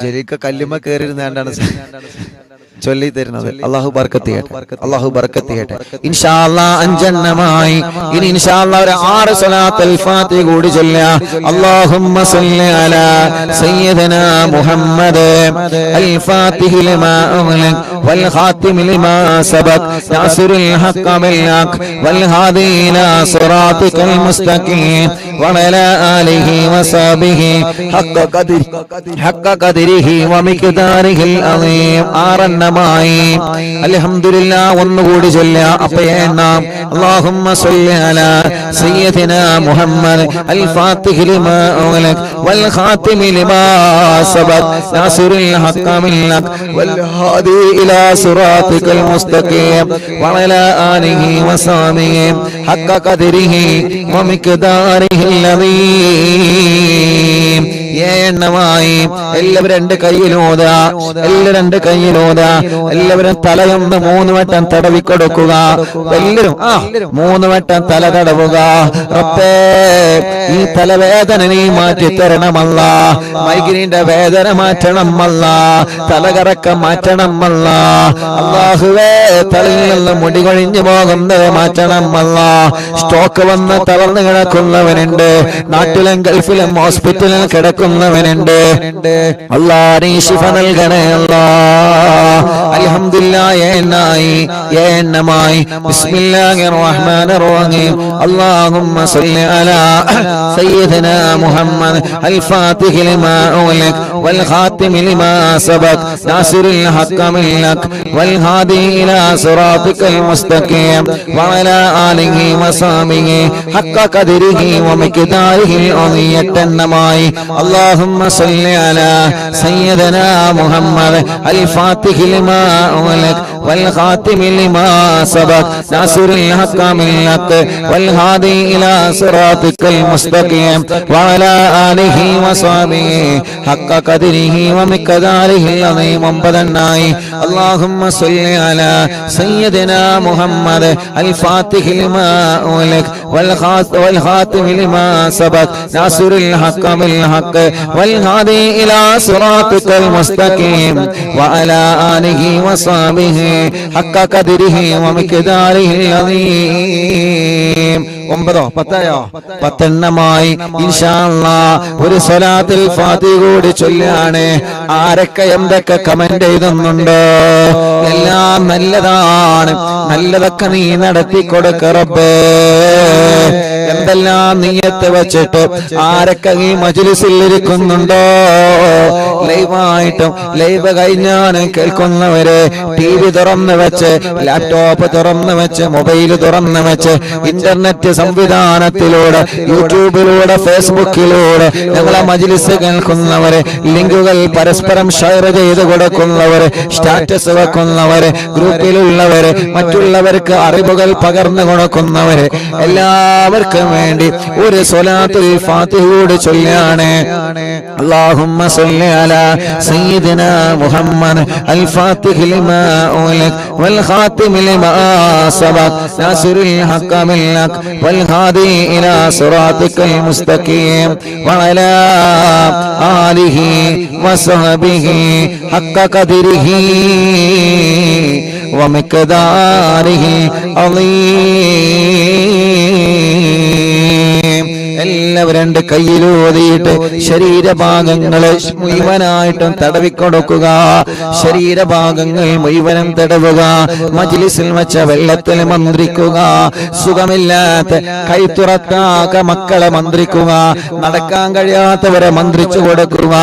ജലീക്ക കല്ലുമ്മ കയറിയിരുന്നാണ്ടാണ് ചൊല്ലി തരുന്നത്. അല്ലാഹു ബർക്കത്ത് ചെയ്യട്ടെ, അല്ലാഹു ബർക്കത്ത് ചെയ്യട്ടെ. ഇൻഷാ അല്ലാഹ് അഞ്ചെണ്ണമായി. ഇനി ഇൻഷാ അല്ലാഹ് ഒരു 6 സ്വലാത്തുൽ ഫാത്തിഹ കൂടി ചൊല്ലാം. അല്ലാഹുമ്മ സ്വല്ലി അലാ സയ്യിദനാ മുഹമ്മദ് അൽ ഫാത്തിഹി ലിമാ ഉഗ്ലിഖ വൽ ഖാതിമി ലിമാ സബഖ നാസിറുൽ ഹഖ് ബിൽ ഹഖ് വൽ ഹാദി ഇലാ സിറാതികൽ മുസ്തഖീം വഅലാ ആലിഹി വസഹ്ബിഹി ഹഖ്ക ഖദ്രിഹി വമിഖ്ദാരിഹിൽ അളീം. അൽഹംദുലില്ലാഹ്. ഒന്നുകൂടി ചൊല്ലാം. അപ്പൊ എണ്ണാം. അല്ലാഹുമ്മ സ്വല്ലി അലാ സയ്യിദിനാ മുഹമ്മദ് അൽ ഫാത്തിഹി ലിമാ ഉഗ്ലിഖ വൽ ഖാതിമി ലിമാ സബഖ നാസിറുൽ ഹഖ് ബിൽ ഹഖ് വൽ ഹാദി ഇലാ സിറാതികൽ മുസ്തഖീം വഅലാ ആലിഹി വസഹ്ബിഹി ഹഖ്ക ഖദ്രിഹി വമിഖ്ദാരിഹിൽ അളീം. എണ്ണമായി. എല്ലാവരും 2 കൈയിലൂതാ, എല്ലാവരും 2 കൈയിലൂതാ. എല്ലാവരും തലയൊന്ന് 3 വട്ടം തടവി കൊടുക്കുക. എല്ലാവരും 3 വട്ടം തല തടവുക. റബ്ബേ, ഈ തലവേദന നീ മാറ്റി തരണമല്ല, മൈഗ്രീന്റെ വേദന മാറ്റണമല്ല, തലകറക്കം മാറ്റണമല്ല. അല്ലാഹുവേ, തലയിൽ നിന്ന് മുടി കൊഴിഞ്ഞു പോകുന്നത് മാറ്റണമല്ല. സ്റ്റോക്ക് വന്ന് തളർന്നു കിടക്കുന്നവനുണ്ട്, നാട്ടിലും ഗൾഫിലും ഹോസ്പിറ്റലിൽ കിടക്കുന്നവനുണ്ട്. അല്ലാഹ് നീ ശിഫ നൽകണേ അല്ലാഹ്. അൽഹംദുലില്ലാഹ്. എണ്ണമായി. ബിസ്മില്ലാഹിർ റഹ്മാനിർ റഹീം. അല്ലാഹുമ്മ സ്വല്ലി അലാ സയ്യിദിനാ മുഹമ്മദ് അൽ ഫാത്തിഹി ലിമാ ഉഗ്ലിഖ വൽ ഖാതിമി ലിമാ സബഖ നാസിറുൽ ഹഖ് ബിൽ ഹഖ് വൽ ഹാദി ഇലാ സിറാതികൽ മുസ്തഖീം വഅലാ ആലിഹി വസഹ്ബിഹി ഹഖ്ക ഖദ്രിഹി വമിഖ്ദാരിഹിൽ അളീം. എണ്ണമായി. اللهم صل على سيدنا محمد الفاتح لما أغلق والخاتم لما سبق ناصر الحق بالحق والهادي إلى صراطك المستقيم وعلى آله وصحبه حق قدره ومقداره العظيم. اللهم صل على سيدنا محمد الفاتح لما أغلق والخاتم لما سبق ناصر الحق بالحق والهادي إلى صراطك المستقيم وعلى آله وصحبه حق قدره ومقداره العظيم. 10 എണ്ണമായി. ഇൻഷാ അല്ലാഹ് ഒരു സ്വലാത്തുൽ ഫാത്തിഹ കൂടി ചൊല്ലാണ്. ആരൊക്കെ എന്തൊക്കെ കമന്റ് ചെയ്തുന്നുണ്ടോ? എല്ലാം നല്ലതാണ്, നല്ലതൊക്കെ നീ നടത്തി കൊടുക്ക റബ്ബേ. എന്തെല്ലാം നിയ്യത്ത് വെച്ചിട്ട് ആരൊക്കെ ഈ മജ്ലിസിൽ ഇരിക്കുന്നുണ്ടോ? ലൈവായിട്ടും ലൈവ് കഴിഞ്ഞാലും കേൾക്കുന്നവര് TV തുറന്നു വെച്ച്, ലാപ്ടോപ്പ് തുറന്നു വെച്ച്, മൊബൈൽ തുറന്നു വെച്ച്, ഇന്റർനെറ്റ് സംവിധാനത്തിലൂടെ, യൂട്യൂബിലൂടെ, ഫേസ്ബുക്കിലൂടെ ഞങ്ങളെ മജ്ലിസ് കേൾക്കുന്നവര്, ലിങ്കുകൾ പരസ്പരം ഷെയർ ചെയ്ത് കൊടുക്കുന്നവര്, സ്റ്റാറ്റസ് വെക്കുന്നവര്, ഗ്രൂപ്പിലുള്ളവര്, മറ്റുള്ളവർക്ക് അറിവുകൾ പകർന്നു കൊടുക്കുന്നവര്, എല്ലാവർക്കും വേണ്ടി ഒരു സ്വലാത്തുൽ ഫാത്തിഹ കൂടി ചൊല്ലാണ്. اللهم صل على سيدنا محمد الفاتح لما أغلق والخاتم لما سبق ناصر الحق بالحق والهادي إلى صراطك المستقيم وعلى آله وصحبه حق قدره ومقداره عظيم. രണ്ട് കയ്യിലൂതിയിട്ട് ശരീരഭാഗങ്ങളെ മുഴുവനായിട്ടും തടവിക്കൊടുക്കുക. ശരീരഭാഗങ്ങൾ മുഴുവനും തടവുക. മജ്ലിസിൽ വെച്ച വെള്ളത്തിൽ മന്ത്രിക്കുക. സുഖമില്ലാത്ത കൈത്തുറക്കാക്ക മക്കളെ മന്ത്രിക്കുക. നടക്കാൻ കഴിയാത്തവരെ മന്ത്രിച്ചു കൊടുക്കുക.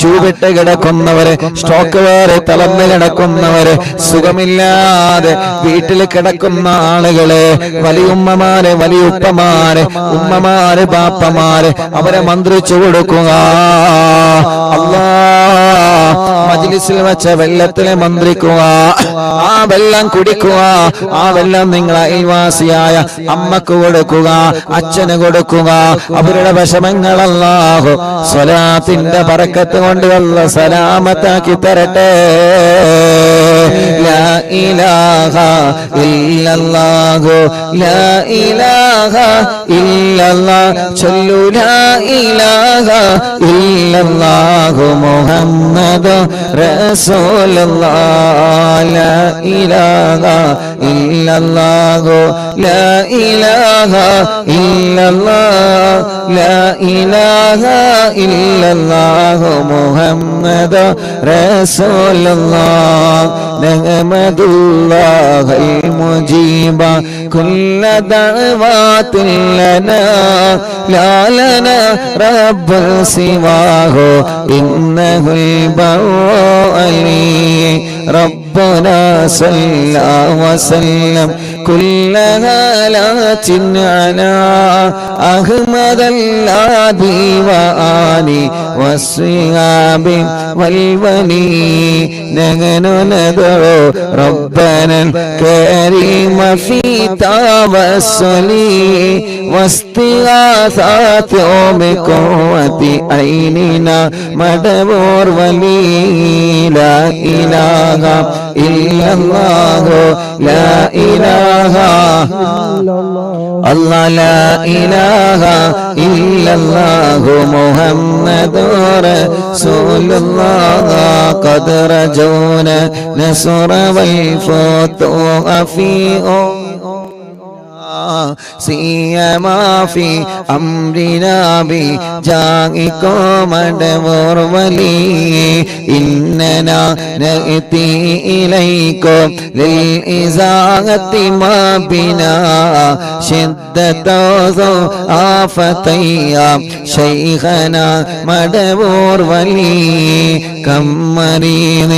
ചൂവിട്ട് കിടക്കുന്നവരെ, സ്ട്രോക്ക് വേറെ തളർന്ന് കിടക്കുന്നവരെ, സുഖമില്ലാതെ വീട്ടിൽ കിടക്കുന്ന ആളുകളെ, വലിയുമ്മമാരെ, വലിയുപ്പമാരെ, ഉമ്മമാരെ, ബാപ്പമാരെ, അവരെ മന്ത്രിച്ചു കൊടുക്കുക. അല്ലാഹ് മജ്ലിസിൽ വെച്ച വെള്ളത്തിലെ മന്ത്രിക്കുക. ആ വെള്ളം കുടിക്കുക. ആ വെള്ളം നിങ്ങൾ അയൽവാസിയായ അമ്മക്ക് കൊടുക്കുക, അച്ഛന് കൊടുക്കുക. അവരുടെ വിഷമങ്ങൾ അല്ലാഹു സ്വലാത്തിന്റെ ബറക്കത്ത് കൊണ്ട് അല്ലാഹു സലാമത്താക്കി തരട്ടെ. ലാ ഇലാഹ ഇല്ലല്ലാഹു ലാ ഇലാഹ ഇല്ലല്ലാഹ് ചൊല്ലു ലാ ഇലാഹ ഇല്ലല്ലാഹു മുഹമ്മദ് റസൂലുള്ളാഹ്. ലാ ഇലാഹ ഇല്ലല്ലാഹു ലാ ഇലാഹ ഇല്ലല്ലാഹ് ലാ ഇലാഹ ഇല്ലല്ലാഹു മുഹമ്മദ് റസൂലുള്ളാഹ്. നഹ്മദുല്ലാഹൽ മുജീബ കുല്ല ദഅവാതിൻ ലനാ ലാ ലനാ റബ്ബുൽ സിവാഹു ഇന്നഹുൽ ബൗഅലി ربنا صلى وسلم كل هالات على أحمد الهادي وآله والصحاب والولي. نحن ندعو ربنا الكريم في توسل واستغاثات بقوة عيننا مدبور ولي. لا إله إلا الله لا إله الله لا إله إلا الله محمد رسول الله. قد رجونا نصر والفتوح في سيما في أمرنا بجاهكم مدبور ولي. إننا نأتي إليكم للإزاحة ما بنا شدة آفتيا شيخنا مدبور ولي. كم مريض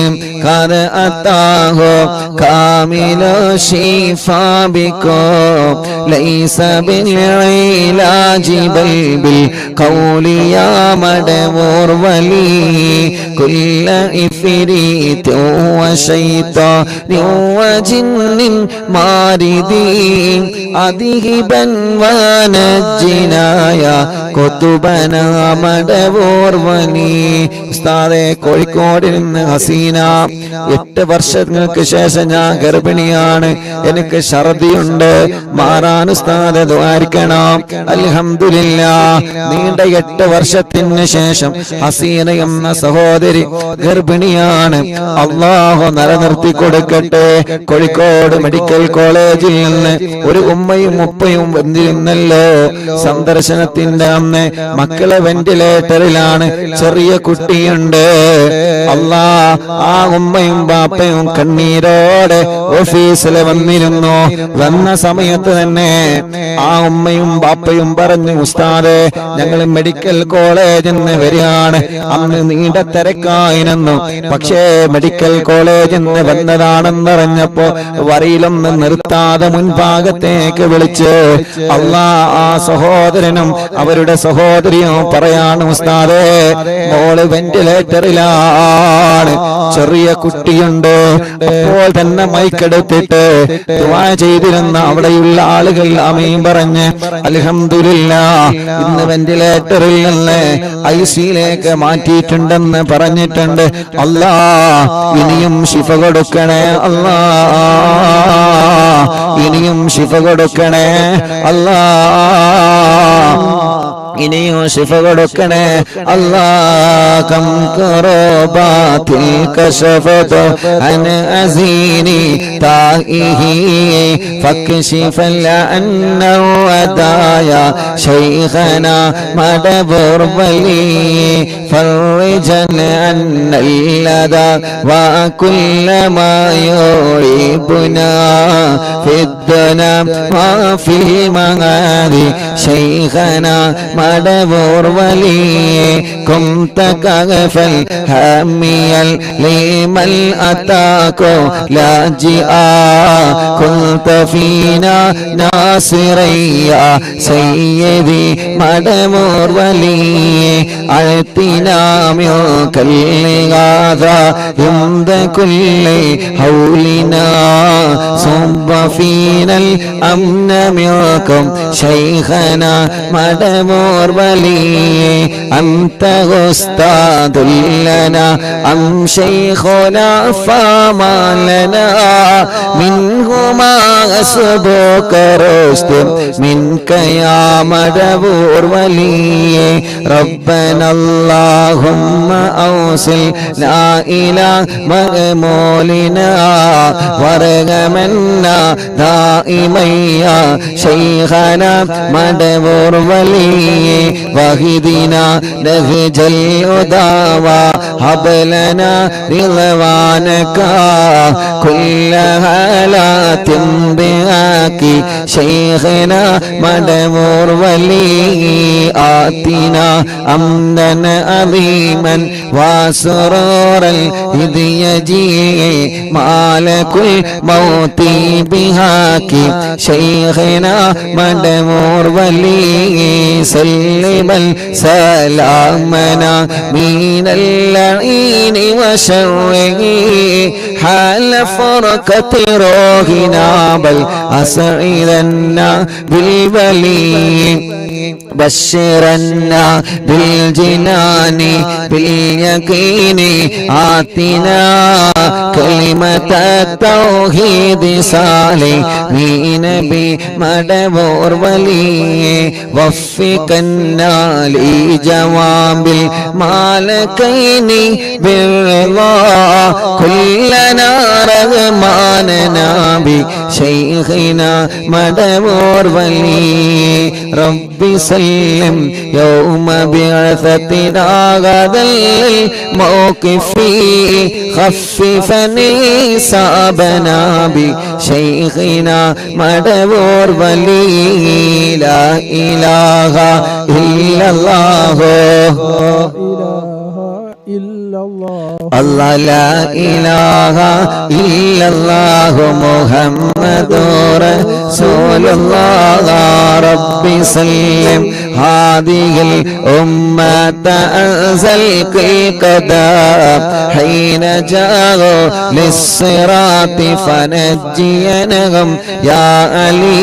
قد أتاه كامل الشفاء بكم ليس بالعلاج بل بالقول يا مدبور ولي. كل إفريت وشيطان وجن ماردين أذهبا ونجنا يا قطبنا مدبور ولي. ഉസ്താദേ, കോഴിക്കോടിൽ നിന്ന് ഹസീന, 8 വർഷങ്ങൾക്ക് ശേഷം ഞാൻ ഗർഭിണിയാണ്. എനിക്ക് ഛർദിയുണ്ട്, മാറാൻ ഉസ്താദ് ദുആരിക്കണം. അൽഹംദുലില്ലാഹ്, നീണ്ട 8 വർഷത്തിന് ശേഷം ഹസീന എന്ന സഹോദരി ഗർഭിണിയാണ്. അല്ലാഹു നിലനിർത്തി കൊടുക്കട്ടെ. കോഴിക്കോട് മെഡിക്കൽ കോളേജിൽ നിന്ന് ഒരു ഉമ്മയും ഉപ്പയും വന്നിരുന്നല്ലോ സന്ദർശനത്തിന്റെ അന്ന്. മക്കളെ വെന്റിലേറ്ററിലാണ്, ചെറിയ കുട്ടിയുണ്ട്. അല്ലാഹ്, ആ ഉമ്മയും ബാപ്പയും കണ്ണീരോടെ ഓഫീസിൽ വന്നിരുന്നു. വന്ന സമയത്ത് തന്നെ ആ ഉമ്മയും ബാപ്പയും പറഞ്ഞു, ഉസ്താദേ, ഞങ്ങൾ മെഡിക്കൽ കോളേജിൽ നിന്ന് വരികയാണ്. അന്ന് നീണ്ട തിരക്കായിരുന്നു. പക്ഷേ മെഡിക്കൽ കോളേജിൽ നിന്ന് വന്നതാണെന്നറിഞ്ഞപ്പോ വരിയിലൊന്ന് നിർത്താതെ മുൻഭാഗത്തേക്ക് വിളിച്ച് ആ സഹോദരനും അവരുടെ സഹോദരിയും പറയാണ്, ഉസ്താദേ, മോള് വെന്റിലേറ്ററിലാണ്, ചെറിയ കുട്ടിയുണ്ട്. അപ്പോൾ തന്നെ മൈക്കെടുത്തിട്ട് ദുആ ചെയ്തിരുന്ന അവിടെയുള്ള ആളുകൾ ആമീൻ പറഞ്ഞ് അൽഹംദുലില്ലാഹ്, ഇന്ന് വെന്റിലേറ്ററിൽ നിന്ന് ഐസിയിലേക്ക് മാറ്റിയിട്ടുണ്ടെന്ന് പറഞ്ഞിട്ടുണ്ട്. അല്ലാഹ്, ഇനിയും ശിഫ കൊടുക്കണേ അല്ലാഹ്, ഇനിയും ശിഫ കൊടുക്കണേ അല്ലാഹ്. ഇനിയും ശിഫ കൊടുക്കണേ അല്ലാഹ്. കം കറബാത്തിൽ കശഫതു അൻ അസീനി താഇഹി ഫക്ശിഫൽ അന്നഹു അദായ ശൈഖനാ മദബുർ വലി ഫർജൻ അന്നൽ ലദാ വകുല്ല മാ യുഹിബ്ബുനാ ഫിദ്ദുനാ വഫിൽ മഗാദി ശൈഖനാ മദബുർ വലി കുംത കഗഫൽ ഹമിയൽ ലിമൽ അതാകു ലാജിആ കുന്ത ഫീനാ നാസിറയ്യ സയ്യിദി മദബുർ വലി അഅതിനാ മിൻകൽ ഗാദാ ഇന്ദ കുല്ലി ഹൗലിനാ സുബ്ബ ഫീനൽ അംന മിൻകും ശൈഖനാ മദബുർ വലി അൻത ഉസ്താദുൽ ലനാ അം ശൈഖുനാ ഫമാ ലനാ മിൻഹുമാ അസ്ബുക റുസ്തും മിൻക യാ മദബുർ വലി റബ്ബന അല്ലാഹുമ്മ ഔസിൽ ലാ ഇലാഹ മഅമൂലിനാ വറഗമന്നാ ദായിമയ്യ ശൈഖനാ മദബുർ വലി വഹിദിനാ നഹ്ജൽ ഉദാവ ഹബ്ലനാ റിളവാനക കുല്ല ഹാലാത്തിൻ ബിആകി ശൈഖനാ മദബുർ വലി ആതിനാ അംനൻ അദീമൻ വസുറൂറൽ ഹിദയജി മാലകുൽ മൗതി ബിഹാകി ശൈഖനാ മദബുർ വലി സല്ലമൽ സലാമനാ മിനൽ ലഈനി വശർരി ഹാല ഫർഖതി റൂഹിനാ ബൽ അസ്ഇദന്നാ ബിൽ വലി ബശ്ശിറന്നാ ബിൽ ജിനാനി ബിൽ യഖീനി ആതിനാ കലിമത തൗഹീദ് സാലിമീന ബി മദബുർ വലി വഫികന്നാ ലി ജവാബിൽ മാലകൈനി ബിർളാ കുല്ലനാ റഹ്മാനനാ ബി ശൈഖിനാ മദബുർ വലി റബ്ബി സല്ലം യൗമ ബിഅസതിനാ ഗദൽ മൗഖിഫി ഖഫിഫനി സാബനാ ബി ശൈഖിനാ മദബുർ വലി ലാ ഇലാഹ ഇല്ലല്ലാഹു അല്ലാഹ് ലാ ഇലാഹ ഇല്ലല്ലാഹു മുഹമ്മദുർ റസൂലുള്ളാഹ് റബ്ബി സല്ലം ഹാദിഹിൽ ഉമ്മത അൻസൽ ഖദാം ഹീന ജാഉ ലിസ്സിറാത്തി ഫനജ്ജിയനഹും യാ അലി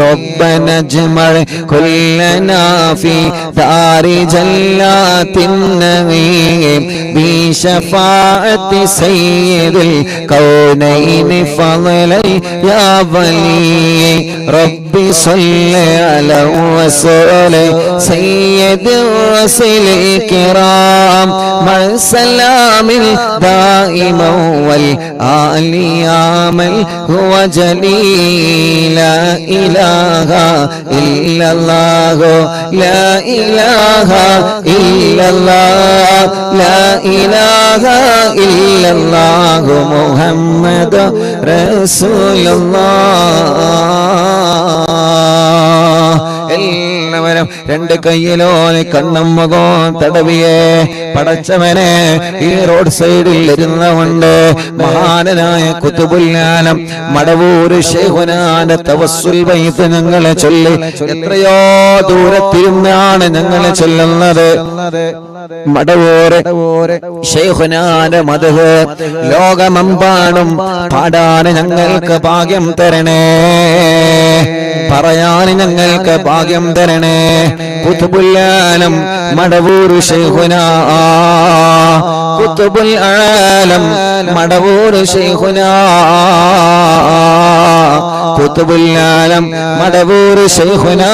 റബ്ബന അജ്മൽ കുല്ലനാ ഫി ദാരി ജല്ലാത്തിൻ നഈം بشفاعة سيد الكونين فضلا يا ولي ربي صل على رسول سيد الرسل الكرام مع السلام دائما والآل يا من هو جليل لا إله إلا الله لا إله إلا الله لا إله إلا الله محمد رسول الله എല്ലാവരും രണ്ട് കയ്യിലോ കണ്ണും മുഖവും തടവിയെ പടച്ചവനെ ഈ റോഡ് സൈഡിൽ ഇരുന്നുകൊണ്ട് മഹാനായ ഖുതുബുൽ ആലം മടവൂര് ശൈഖുനാന്റെ തവസ്സുൽ ബൈത്ത് ഞങ്ങളെ ചൊല്ലി എത്രയോ ദൂരത്തിരുന്നാണ് ഞങ്ങളെ ചൊല്ലുന്നത്. മടവൂര് ശൈഖുനാന്റെ മദ്ഹ് ലോകമെമ്പാടും പാടാൻ ഞങ്ങൾക്ക് ഭാഗ്യം തരണേ, പറയാൻ ഞങ്ങൾക്ക് ഭാഗ്യം തരണേ. ഖുതുബുൽ ആലം മടവൂര് ശൈഖുനാ, ഖുതുബുൽ ആലം മടവൂര് ശൈഖുനാ ഖുതുബുൽ ആലം മടവൂർ ശൈഖുനാ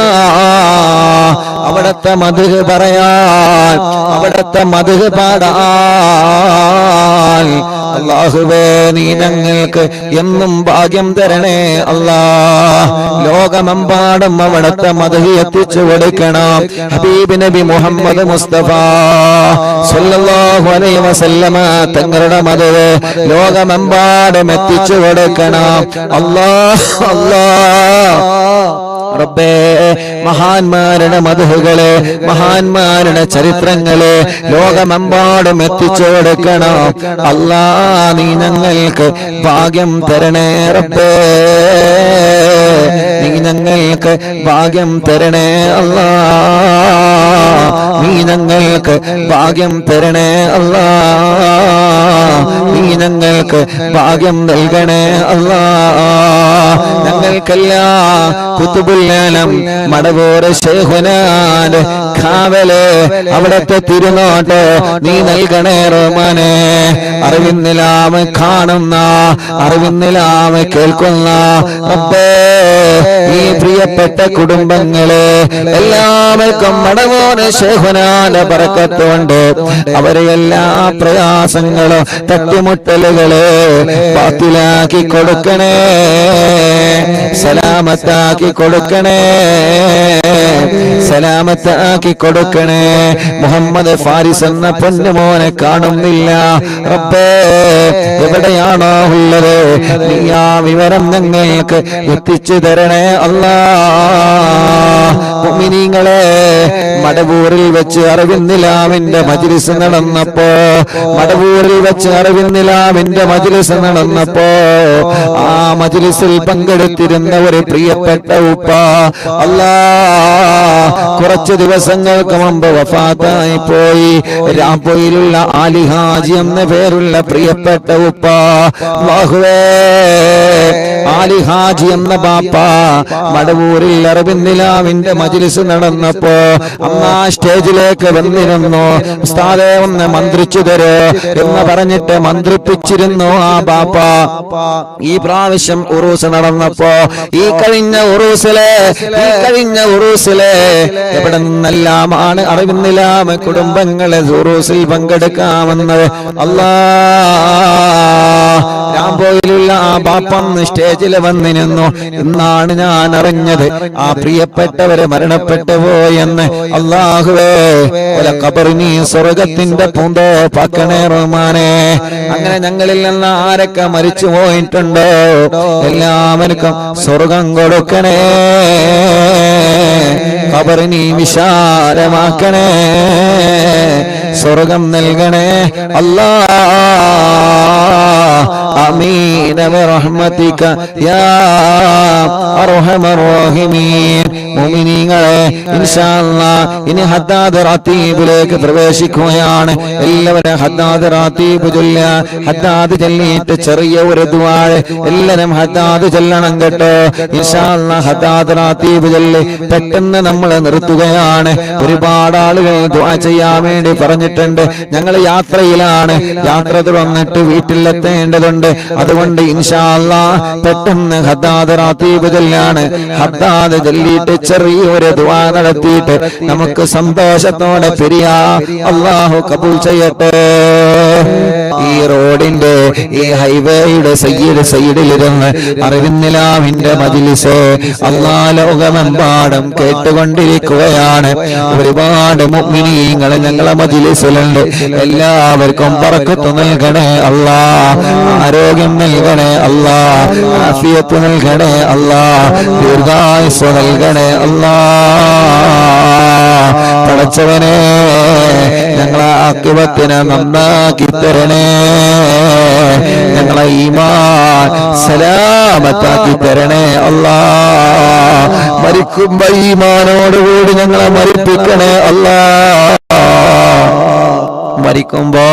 അവിടത്തെ മദ്ഹ് പറയാൻ അവിടത്തെ മദ്ഹ് പാടാൻ അല്ലാഹുവേ നീ ഞങ്ങൾക്ക് എന്നും ഭാഗ്യം തരണേ അല്ലാഹ്. ലോകമെമ്പാടും അവിടത്തെ മദ്ഹ് എത്തിച്ചു കൊടുക്കണം. ഹബീബ് നബി മുഹമ്മദ് മുസ്തഫ സല്ലല്ലാഹു അലൈഹി വസല്ലമ തങ്ങളുടെ മദ്ഹ് ലോകമെമ്പാടും എത്തിച്ചു കൊടുക്കണം. അല്ലാഹ് അല്ലാഹ് റബ്ബേ മഹാന്മാരുടെ മദ്ഹുകളെ മഹാന്മാരുടെ ചരിത്രങ്ങളെ ലോകമെമ്പാടും എത്തിച്ചു കൊടുക്കണം. അല്ലാ നീ ഞങ്ങൾക്ക് ഭാഗ്യം തരണേ റബ്ബേ, നീ ഞങ്ങൾക്ക് ഭാഗ്യം തരണേ അല്ലാ, നീ ഞങ്ങൾക്ക് ഭാഗ്യം തരണേ അല്ലാ, നീ ഞങ്ങൾക്ക് ഭാഗ്യം നൽകണേ അല്ലാ. ഞങ്ങൾക്കെല്ലാം ഖുതുബുൽ ആലം മടവൂർ ശൈഖുനാന്റെ കാവല് അവിടത്തെ തിരുനോട്ട് നീ നൽകണേ റഹ്മാനേ. അറിവിന്നിലാമ കാണുന്ന അറിവിന്നിലാമ കേൾക്കുന്ന റബ്ബേ ഈ പ്രിയപ്പെട്ട കുടുംബങ്ങളെ എല്ലാവർക്കും മടവൂർ ശൈഖുനാന്റെ ബറക്കത്തുണ്ട് അവരെ എല്ലാ പ്രയാസങ്ങളും തട്ടിമുട്ടലുകളെ ബാത്തിലാക്കി കൊടുക്കണേ, സലാമത്താക്കി കൊടുക്കണേ, സലാമത്താക്കി കൊടുക്കണേ. മുഹമ്മദ് ഫാരിസ് എന്ന പൊന്നുമോനെ കാണുന്നില്ല റബ്ബേ, എവിടെയാണോ ഉള്ളത് നീ ആ വിവരം ഞങ്ങൾക്ക് എത്തിച്ചു തരണേ അല്ലാഹ്. മുഅ്മിനീങ്ങളെ മടവൂരിൽ വെച്ച് അറിവിന്നിലാവിന്റെ മജ്ലിസ് നടന്നപ്പോ മടവൂരിൽ വെച്ച് അറിവിന്നിലാവിന്റെ മജ്ലിസ് നടന്നപ്പോ ആ മജ്ലിസിൽ പങ്കെടുത്തിരുന്ന ഒരു പ്രിയപ്പെട്ട ഉപ്പ അല്ലാഹ് കുറച്ച് ദിവസങ്ങൾക്ക് മുമ്പ് വഫാത്തായി പോയി. രാംപൊയിലുള്ള ആലി ഹാജി എന്ന പേരുള്ള പ്രിയപ്പെട്ട ഉപ്പ അല്ലാഹുവേ ആലി ഹാജി എന്ന ബാപ്പ മടവൂരിൽ അറിവിന്നിലാവിന്റെ മജ്ലിസ് നടന്നപ്പോ അമ്മ സ്റ്റേജിലേക്ക് വന്നിരുന്നു. ഉസ്താദേ ഒന്ന് മന്ത്രിച്ചു തരോ എന്ന് പറഞ്ഞിട്ട് മന്ത്രിപ്പിച്ചിരുന്നു ആ ബാപ്പ. ഈ പ്രാവശ്യം ഉറൂസ് നടന്നപ്പോ ഈ കഴിഞ്ഞ ഉറൂസിലെ എവിടെ നിന്നെല്ലാമാണ് അറിവിന്നിലാമ കുടുംബങ്ങളെ ഉറൂസിൽ പങ്കെടുക്കാമെന്നത് അല്ലാഹ്. രാംപോയിലുള്ള ആ ബാപ്പന്ന് സ്റ്റേജിൽ വന്നിരുന്നു. ഇന്നാണ് ഞാൻ അറിഞ്ഞത് ആ പ്രിയപ്പെട്ടവരെ മരണപ്പെട്ടു പോയെന്ന്. അല്ലാഹുവേ ഖബറിനി സ്വർഗത്തിന്റെ പൂന്തോപ്പാക്കണേ റഹ്മാനേ. അങ്ങനെ ഞങ്ങളിൽ നിന്ന് ആരൊക്കെ മരിച്ചു പോയിട്ടുണ്ടോ എല്ലാവർക്കും സ്വർഗം കൊടുക്കണേ, ഖബറിനി വിശാലമാക്കണേ, സ്വർഗം നൽകണേ അല്ലാഹ്. ആമീൻ ബിറഹ്മതിക യാ അർഹമർ റഹീമീൻ. മുഅ്മിനീങ്ങളെ ഇൻഷാ അല്ലാഹ് ഇനി ഹദ്ദാദ് റാത്തീബിലേക്ക് പ്രവേശിക്കുകയാണ്. എല്ലാവരും ഹദ്ദാദ് റാത്തീബ് ചൊല്ലുക. ഹദ്ദാദ് ചൊല്ലിയിട്ട് ചെറിയ ഒരു ദുആ എല്ലാവരും ഹദ്ദാദ് ചൊല്ലണം കേട്ടോ. ഇൻഷാ അല്ലാഹ് ഹദ്ദാദ് റാത്തീബ് ചൊല്ലി പെട്ടെന്ന് നമ്മൾ നിർത്തുകയാണ്. ഒരുപാട് ആളുകൾ ദുആ ചെയ്യാൻ വേണ്ടി പറഞ്ഞിട്ടുണ്ട്. ഞങ്ങൾ യാത്രയിലാണ്, യാത്ര തുടർന്നിട്ട് വീട്ടിലെത്തേണ്ടതുണ്ട്. അതുകൊണ്ട് ഇൻഷാ അല്ലാഹ് പെട്ടെന്ന് ഹദ്ദാദ് റാത്തീബ് ചൊല്ലാണ്. ഹദ്ദാദ് ചൊല്ലിയിട്ട് ചെറിയൊരു ദുആ നടത്തിയിട്ട് നമുക്ക് സന്തോഷത്തോടെ പിരിയാ. അല്ലാഹു കബൂൽ ചെയ്യട്ടെ. ഈ റോഡിന്റെ ഈ ഹൈവേയുടെ സൈഡിലിരുന്ന് അറിവിന്നിലാവിന്റെ മജ്ലിസ് അല്ലാഹ് ലോകമെമ്പാടും കേട്ടുകൊണ്ടിരിക്കുകയാണ്. ഒരുപാട് മുഅ്മിനീങ്ങൾ ഞങ്ങളെ മജ്ലിസിലുണ്ട്. എല്ലാവർക്കും ബറക്കത്ത് നൽകണേ അല്ലാഹ്, ആരോഗ്യം നൽകണേ അല്ലാഹ്, ആഫിയത്ത് നൽകണേ അല്ലാഹ്, ദീർഘായുസ്സ് നൽകണേ അല്ലാഹ്. പടച്ചവനെ ഞങ്ങളെ ആഖിബത്തിനെ നന്നാക്കി തരണേ, ഞങ്ങളെ ഈമാൻ സലാമത്താക്കി തരണേ അല്ലാഹ്. മരിക്കുമ്പോ ഈമാനോടുകൂടി ഞങ്ങളെ മരിപ്പിക്കണേ അല്ലാഹ്. മരിക്കുമ്പോ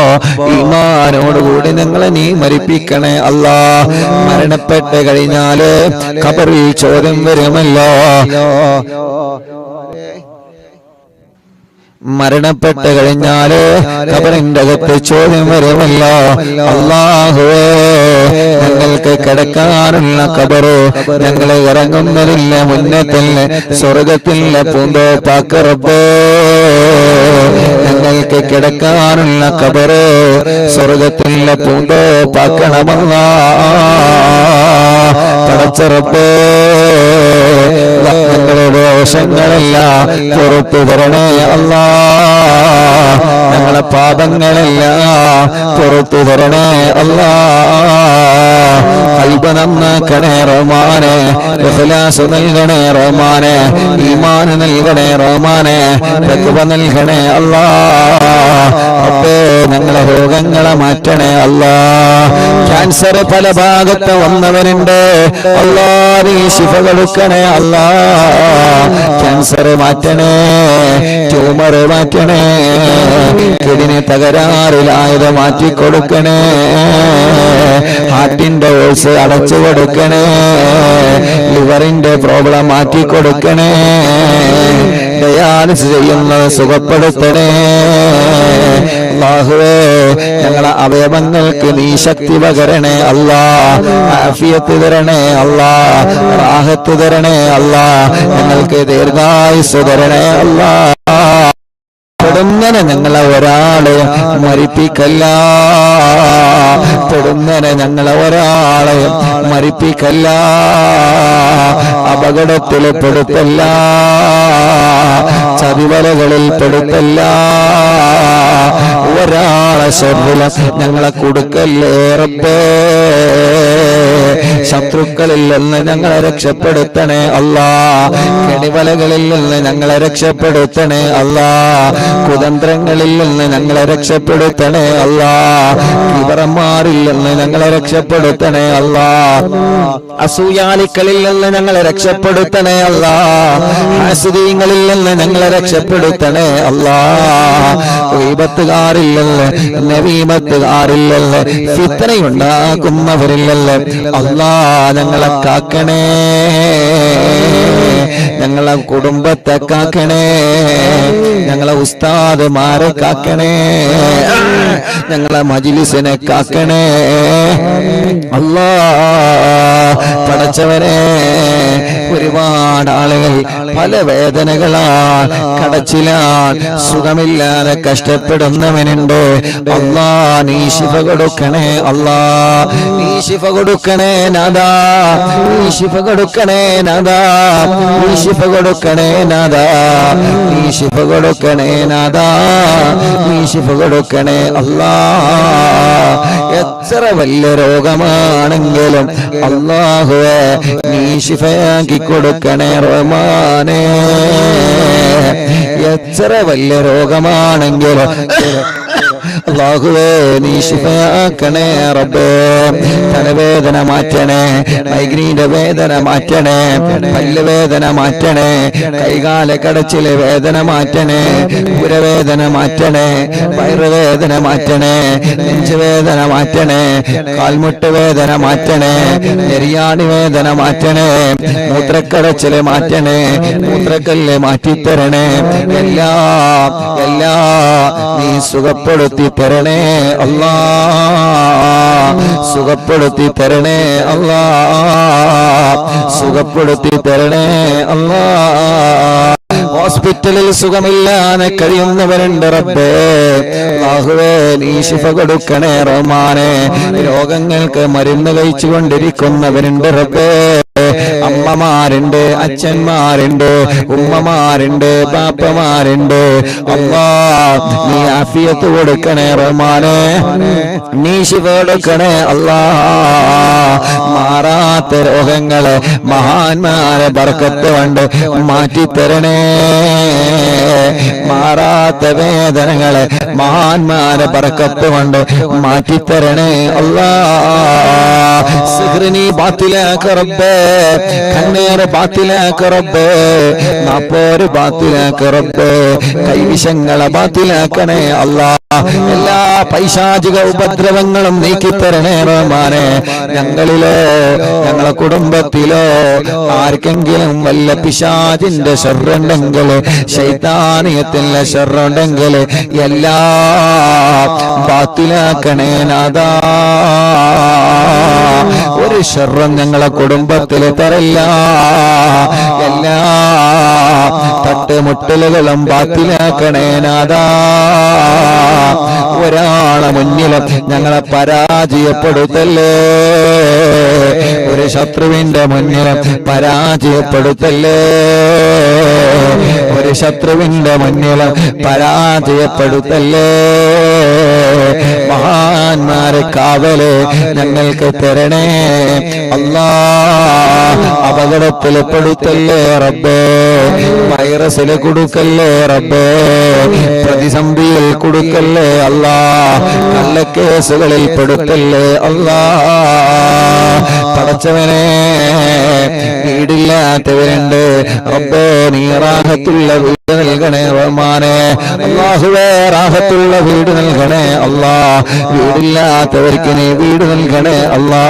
ഈമാനോടുകൂടി ഞങ്ങളെ നീ മരിപ്പിക്കണേ അല്ലാഹ്. മരണപ്പെട്ട് കഴിഞ്ഞാല് ഖബറിൽ ചോദ്യം വരുമല്ലോ. മരണപ്പെട്ട് കഴിഞ്ഞാല് ഖബറിന്റെ അകത്ത് ചോദ്യം വരുമല്ലോ. അല്ലാഹുവേ, ഞങ്ങൾക്ക് കിടക്കാനുള്ള ഖബറ് ഞങ്ങളെ ഇറങ്ങുന്നതില്ല മുന്നത്തില്ല സ്വർഗത്തില്ല പൂന്തോപ്പാക്ക് റബ്ബേ. ഞങ്ങൾക്ക് കിടക്കാനുള്ള ഖബറ് സ്വർഗത്തില്ല പൂന്തോപ്പാക്കണമല്ലാ. പടച്ച റബ്ബേ, ഞങ്ങളുടെ ദോഷങ്ങളെല്ലാം പുറത്തു തരണേ അല്ലാ. ഞങ്ങളെ പാപങ്ങളെല്ലാം പുറത്തു തരണേ അല്ലാ. ഖൽബ് നന്നാക്കണേ റഹ്മാനെ, ഇഖ്ലാസ് നൽകണേ റഹ്മാനെ, ഈമാൻ നൽകണേ റഹ്മാനെ, തഖ്വ നൽകണേ അല്ലാ. അപ്പേ ഞങ്ങളെ രോഗങ്ങളെ മാറ്റണേ അല്ലാ. ക്യാൻസർ പല ഭാഗത്ത് വന്നവരുണ്ട് അല്ലാ, നീ ശിഫ കൊടുക്കണേ അല്ലാ. ക്യാൻസർ മാറ്റണേ, ട്യൂമർ മാറ്റണേ, കിഡ്നി തകരാറിലായത് മാറ്റിക്കൊടുക്കണേ, ഹാർട്ടിന്റെ ഓൾസ് അടച്ചു കൊടുക്കണേ, ലിവറിന്റെ പ്രോബ്ലം മാറ്റിക്കൊടുക്കണേ, ഡയാലിസിസ് ചെയ്യുന്നത് സുഖപ്പെടുത്തണേ. അല്ലാഹുവേ, ഞങ്ങളെ അവയവങ്ങൾക്ക് നീ ശക്തി പകരണേ അല്ലാ. ആഫിയത്ത് തരണേ അല്ലാ, റാഹത്ത് തരണേ അല്ലാ. ഞങ്ങൾക്ക് ദീർഘായുസ് തരണേ അല്ലാ. പെടുന്നനെ ഞങ്ങളെ ഒരാളെ മരിപ്പിക്കല്ല, പെടുന്നനെ ഞങ്ങളെ ഒരാളെ മരിപ്പിക്കല്ല, അപകടത്തിൽ പെടുത്തല്ല, ചതിവലകളിൽ പെടുത്തല്ല, ഒരാളെ ശർദ്ദില ഞങ്ങളെ കൊടുക്കല്ലേ റബ്ബേ. ശത്രുക്കളിൽ നിന്ന് ഞങ്ങളെ രക്ഷപ്പെടുത്തണേ അല്ലാ. കെണിവലകളിൽ നിന്ന് ഞങ്ങളെ രക്ഷപ്പെടുത്തണേ അല്ലാ. കുതന്ത്രങ്ങളിൽ നിന്ന് ഞങ്ങളെ രക്ഷപ്പെടുത്തണേ അല്ലാ. കിവറന്മാരിൽ നിന്ന് ഞങ്ങളെ രക്ഷപ്പെടുത്തണേ അല്ലാ. അസൂയാലിക്കളിൽ നിന്ന് ഞങ്ങളെ രക്ഷപ്പെടുത്തണേ അല്ലാ. ഹാസിദീങ്ങളിൽ നിന്ന് ഞങ്ങളെ രക്ഷപ്പെടുത്തണേ അല്ലാ. ഗീബത്തുകാരിൽ നിന്ന്, നമീമത്തുകാരിൽ നിന്ന്, ഫിത്നയുണ്ടാക്കുന്നവരിൽ നിന്ന് അല്ലാ ഞങ്ങളെ കാക്കണേ. ഞങ്ങളെ കുടുംബത്തെ കാക്കണേ, ഞങ്ങളെ ഉസ്താദ്മാരെ കാക്കണേ, ഞങ്ങളെ മജ്ലിസിനെ കാക്കണേ അല്ലാ. പടച്ചവനെ, ഒരുപാട് ആളുകൾ പല വേദനകളാൽ കടച്ചിലാൽ സുഖമില്ലാതെ കഷ്ടപ്പെടുന്നവനുണ്ട് അല്ലാ. നീ ശിഫ കൊടുക്കണേ അല്ലാ. നീ ശിഫ കൊടുക്കണേ നാദാ, നീ ശിഫ കൊടുക്കണേ നാദാ, നീ ശിഫ കൊടുക്കണേ നാദാ, നീ ശിഫ കൊടുക്കണേ നാദാ, നീ ശിഫ കൊടുക്കണേ അല്ലാ. എത്ര വലിയ രോഗമാണെങ്കിലും അല്ലാഹുവേ നീ ശിഫയാക്കി കൊടുക്കണേ റഹ്മാനേ. എത്ര വലിയ രോഗമാണെങ്കിലും അല്ലാഹുവേ നീ ശിഫയാക്കണേ റബ്ബേ. തലവേദന മാറ്റണേ, മൈഗ്രീന്റെ വേദന മാറ്റണേ, പല്ലുവേദന മാറ്റണേ, കൈകാല കടച്ചിലെ വേദന മാറ്റണേ, പുരവേദന മാറ്റണേ, വയറുവേദന മാറ്റണേ, നെഞ്ചുവേദന മാറ്റണേ, കാൽമുട്ട് വേദന മാറ്റണേ, നെരിയാണി വേദന മാറ്റണേ, മൂത്രക്കടച്ചില് മാറ്റണേ, മൂത്രക്കല്ല് മാറ്റിത്തരണേ. എല്ലാം നീ സുഖപ്പെടുത്തി തരണേ അല്ലാ, സുഖപ്പെടുത്തി തരണേ അല്ലാ, സുഖപ്പെടുത്തി തരണേ അല്ലാ. ഹോസ്പിറ്റലിൽ സുഖമില്ലാതെ കഴിയുന്നവരുണ്ട് റബ്ബേ. അല്ലാഹുവേ നീ ശിഫ കൊടുക്കണേ റഹ്മാനേ. രോഗങ്ങൾക്ക് മരുന്ന് കഴിച്ചുകൊണ്ടിരിക്കുന്നവരുണ്ട് റബ്ബേ. അമ്മമാരുണ്ട്, അച്ഛന്മാരുണ്ട്, ഉമ്മമാരുണ്ട്, ബാപ്പമാരുണ്ട്. അല്ലാ നീ ആഫിയത്ത് കൊടുക്കണേ റഹ്മാനേ. നീ ശിഫ കൊടുക്കണേ അല്ലാ. മാറാത്ത രോഗങ്ങളെ മഹാന്മാരെ ബർക്കത്ത് കൊണ്ട് മാറ്റിത്തരണേ. മാറാത്ത വേദനകളെ മഹാന്മാരെ ബർക്കത്ത് കൊണ്ട് മാറ്റിത്തരണേ അല്ലാ. സിഹ്റിനി ബാത്തിലാക്ക് റബ്ബേ, കണ്ണേറ് ബാത്തിലാക്ക് റബ്ബേ, നാപ്പോര് ബാത്തിലാക്ക് റബ്ബേ, കൈവിഷങ്ങളെ ബാത്തിലാക്കണേ അല്ലാ. എല്ലാ പൈശാചിക ഉപദ്രവങ്ങളും നീക്കിത്തരണേ റഹ്മാനെ. ഞങ്ങളിലോ ഞങ്ങളെ കുടുംബത്തിലോ ആർക്കെങ്കിലും വല്ല പിശാചിന്റെ ശർറുണ്ടെങ്കിൽ, ശൈത്താനിയത്തിന്റെ ശർറുണ്ടെങ്കിൽ എല്ലാം ബാത്തിലാക്കണേ നാഥാ. ഒരു ശർറും ഞങ്ങളെ കുടുംബത്തിൽ തരല്ല. എല്ലാ തട്ടുമുട്ടലുകളും ബാത്തിലാക്കണേ നാഥാ. ഒരാളെ മുന്നിലും ഞങ്ങളെ പരാജയപ്പെടുത്തല്ലേ. ഒരു ശത്രുവിന്റെ മുന്നിലും പരാജയപ്പെടുത്തല്ലേ. ഒരു ശത്രുവിന്റെ മുന്നിലും പരാജയപ്പെടുത്തല്ലേ. മഹാന്മാരെ കാവല് ഞങ്ങൾക്ക് തരണേ അല്ലാ. അപകടത്തിൽ പെടുത്തല്ലേ റബ്ബേ. വൈറസിൽ കൊടുക്കല്ലേ റബ്ബേ. പ്രതിസന്ധിയിൽ കൊടുക്കല്ലേ അല്ലാ. കള്ളക്കേസുകളിൽ പെടുത്തല്ലേ അല്ലാ. പടച്ചവനെ, വീടില്ലാത്തവരുണ്ട് റബ്ബേ, നീ റാഹത്തുള്ള വീട് നൽകണേ റഹ്മാനെ. അല്ലാഹുവേ, റാഹത്തുള്ള വീട് നൽകണേ അല്ലാ. വീടില്ലാത്തവർക്ക് നീ വീട് നൽകണേ അല്ലാ.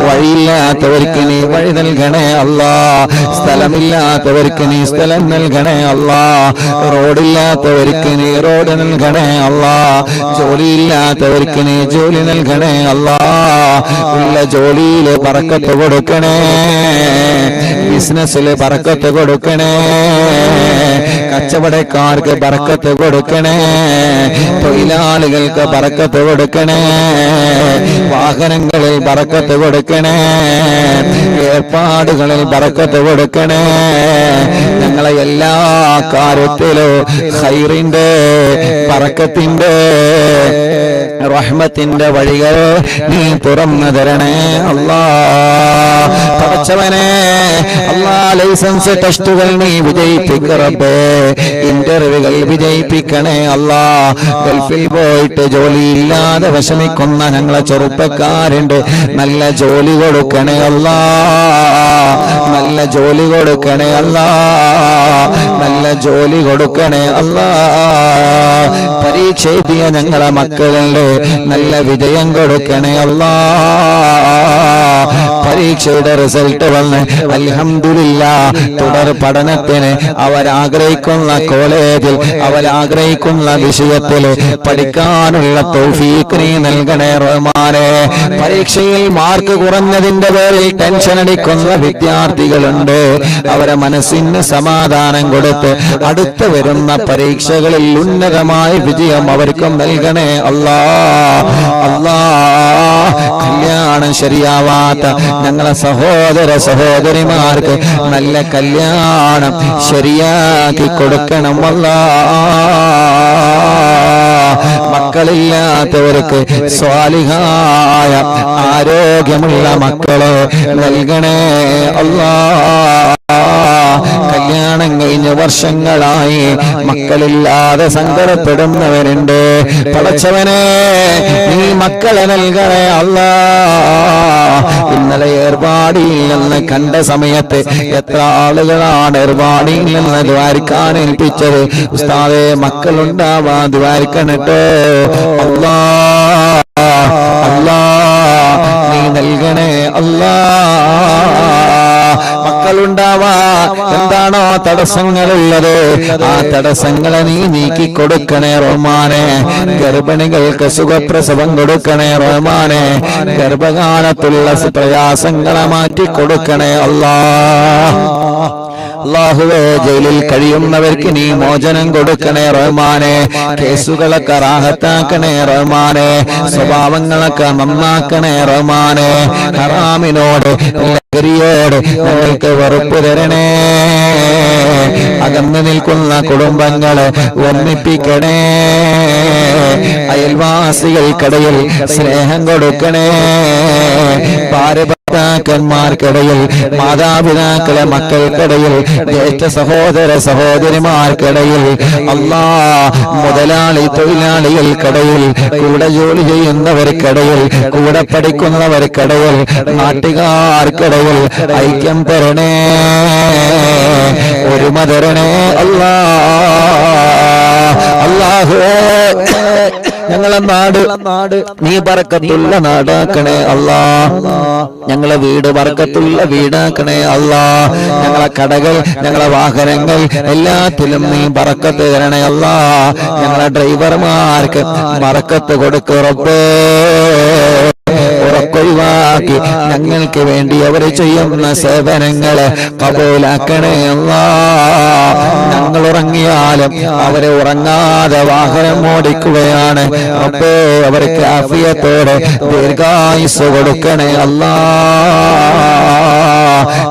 വഴിയില്ലാത്തവർക്ക് നീ വഴി നൽകണേ അല്ലാ. സ്ഥലമില്ലാത്തവർക്ക് നീ സ്ഥലം നൽകണേ അല്ലാ. റോഡില്ലാത്തവർക്ക് നീ റോഡ് നൽകണേ അല്ലാ. ജോലിയില്ലാത്തവർക്ക് നീ ജോലി നൽകണേ അല്ലാ. ഉള്ള ജോലിയിൽ ബറക്കത്ത് കൊടുക്കണേ. ബിസിനസ്സിൽ ബറക്കത്ത് കൊടുക്കണേ. കച്ചവടക്കാർക്ക് ബറക്കത്ത് കൊടുക്കണേ. തൊഴിലാളികൾക്ക് ബറക്കത്ത് കൊടുക്കണേ. വാഹനങ്ങളിൽ ബറക്കത്ത് കൊടുക്കണേ. ഏർപ്പാടുകളിൽ ബറക്കത്ത് കൊടുക്കണേ. ഞങ്ങളെ എല്ലാ കാര്യത്തിലും ഖൈറിന്റെ ബറക്കത്തിന്റെ റഹ്മത്തിന്റെ വഴികൾ നീ തുറന്നു തരണേ അല്ലാ. പടച്ചവനെ അല്ലാ, ലൈസൻസ് ടെസ്റ്റുകൾ നീ വിജയിപ്പിക്കറബേ. ഇന്റർവ്യൂകൾ വിജയിപ്പിക്കണേ അല്ലാ. ഗൾഫിൽ പോയിട്ട് ജോലിയില്ലാതെ വിഷമിക്കുന്ന ഞങ്ങളെ ചെറുപ്പക്കാരുണ്ട്. നല്ല ജോലി കൊടുക്കണേ അല്ലാ. നല്ല ജോലി കൊടുക്കണേ അല്ലാ. നല്ല ജോലി കൊടുക്കണേ അല്ലാ. പരീക്ഷ എഴുതിയ ഞങ്ങളെ മക്കളുണ്ട്. നല്ല വിജയം കൊടുക്കണേ അല്ലാ. പരീക്ഷയുടെ റിസൾട്ട് വന്ന് അൽഹംദുലില്ലാഹ് തുടർ പഠനത്തിന് അവരാഗ്രഹിക്കുന്ന കോളേജിൽ അവരാഗ്രഹിക്കുന്ന വിഷയത്തിൽ പഠിക്കാനുള്ള തൗഫീഖ് നീ നൽകണേ റഹ്മാനെ. പരീക്ഷയിൽ മാർക്ക് കുറഞ്ഞതിന്റെ പേരിൽ ടെൻഷൻ അടിക്കുന്ന വിദ്യാർത്ഥികളുണ്ട്. അവരെ മനസ്സിന് സമാധാനം കൊടുത്ത് അടുത്ത് വരുന്ന പരീക്ഷകളിൽ ഉന്നതമായ വിജയം അവർക്കും നൽകണേ അല്ലാ. അല്ലാ, കല്യാണം ശരിയാവാത്ത ഞങ്ങളെ സഹോദര സഹോദരിമാർക്ക് നല്ല കല്യാണം ശരിയാക്കി കൊടുക്കണം അല്ലാ. മക്കളില്ലാത്തവർക്ക് സ്വാലിഹായ ആരോഗ്യമുള്ള മക്കളെ നൽകണേ അല്ലാ. കല്യാണം കഴിഞ്ഞ് വർഷങ്ങളായി മക്കളില്ലാതെ സങ്കടപ്പെടുന്നവരുണ്ട്. പടച്ചവനെ, നീ മക്കളെ നൽകണേ അല്ലാ. ഇന്നലെ ഏർപാടിയിൽ നിന്ന് കണ്ട സമയത്ത് എത്ര ആളുകളാണ് ഏർപാടിയിൽ നിന്ന് ദ്വാരിക്കാൻ ഏൽപ്പിച്ചത്. ഉസ്താദേ, മക്കളുണ്ടാവാൻ ദ്വാരിക്കണട്ടോ അല്ലാ. അല്ലാ, നീ നൽകണേ അല്ലാ. മക്കളുണ്ടാവാ എന്താണോ തടസ്സങ്ങളുള്ളത്, ആ തടസ്സങ്ങളെ നീ നീക്കി കൊടുക്കണേ റഹ്മാനെ. ഗർഭിണികൾക്ക് സുഖപ്രസവം കൊടുക്കണേ റഹ്മാനെ. ഗർഭകാലത്തുള്ള പ്രയാസങ്ങളെ മാറ്റി കൊടുക്കണേ അല്ലാ. അല്ലാഹുവേ, ജയിലിൽ കഴിയുന്നവർക്ക് നീ മോചനം കൊടുക്കണേ റഹ്മാനെ. കേസുകളൊക്കെ റാഹത്താക്കണേ റഹ്മാനെ. സ്വഭാവങ്ങളൊക്കെ നന്നാക്കണേ റഹ്മാനെ. ഹറാമിനോട് ലഹരിയോട് ഞങ്ങൾക്ക് വെറുപ്പ് തരണേ. അകന്നു നിൽക്കുന്ന കുടുംബങ്ങളെ ഒന്നിപ്പിക്കണേ. അയൽവാസികൾക്കിടയിൽ സ്നേഹം കൊടുക്കണേ. ഭർത്താക്കന്മാർക്കിടയിൽ, മാതാപിതാക്കളെ മക്കൾക്കിടയിൽ, ജ്യേഷ്ഠ സഹോദര സഹോദരിമാർക്കിടയിൽ, അല്ലാ, മുതലാളി തൊഴിലാളികൾക്കിടയിൽ, കൂടെ ജോലി ചെയ്യുന്നവർക്കിടയിൽ, കൂടെ പഠിക്കുന്നവർക്കിടയിൽ, നാട്ടുകാർക്കിടയിൽ ഐക്യം തരണേ. ഒരുമ തരണേ അല്ലാ. അല്ലാഹുവേ, ഞങ്ങളെ നാട് നീ ബർക്കത്തുള്ള നാടാക്കണേ അല്ലാ. ഞങ്ങളെ വീട് ബർക്കത്തുള്ള വീടാക്കണേ അല്ലാ. ഞങ്ങളെ കടകൾ, ഞങ്ങളെ വാഹനങ്ങൾ എല്ലാത്തിലും നീ ബർക്കത്ത് തരണേ അല്ലാ. ഞങ്ങളെ ഡ്രൈവർമാർക്ക് ബർക്കത്ത് കൊടുക്ക് റബ്ബേ. ഉറക്കൊഴിവാക്കി ഞങ്ങൾക്ക് വേണ്ടി അവർ ചെയ്യുന്ന സേവനങ്ങളെ കബൂലാക്കണേ അല്ലാ. ഞങ്ങൾ ഉറങ്ങിയാലും അവരെ ഉറങ്ങാതെ വാഹനം ഓടിക്കുകയാണ് റബ്ബേ. അവർക്ക് ആഫിയത്തോടെ ദീർഘായുസ്സ് കൊടുക്കണേ അല്ലാ.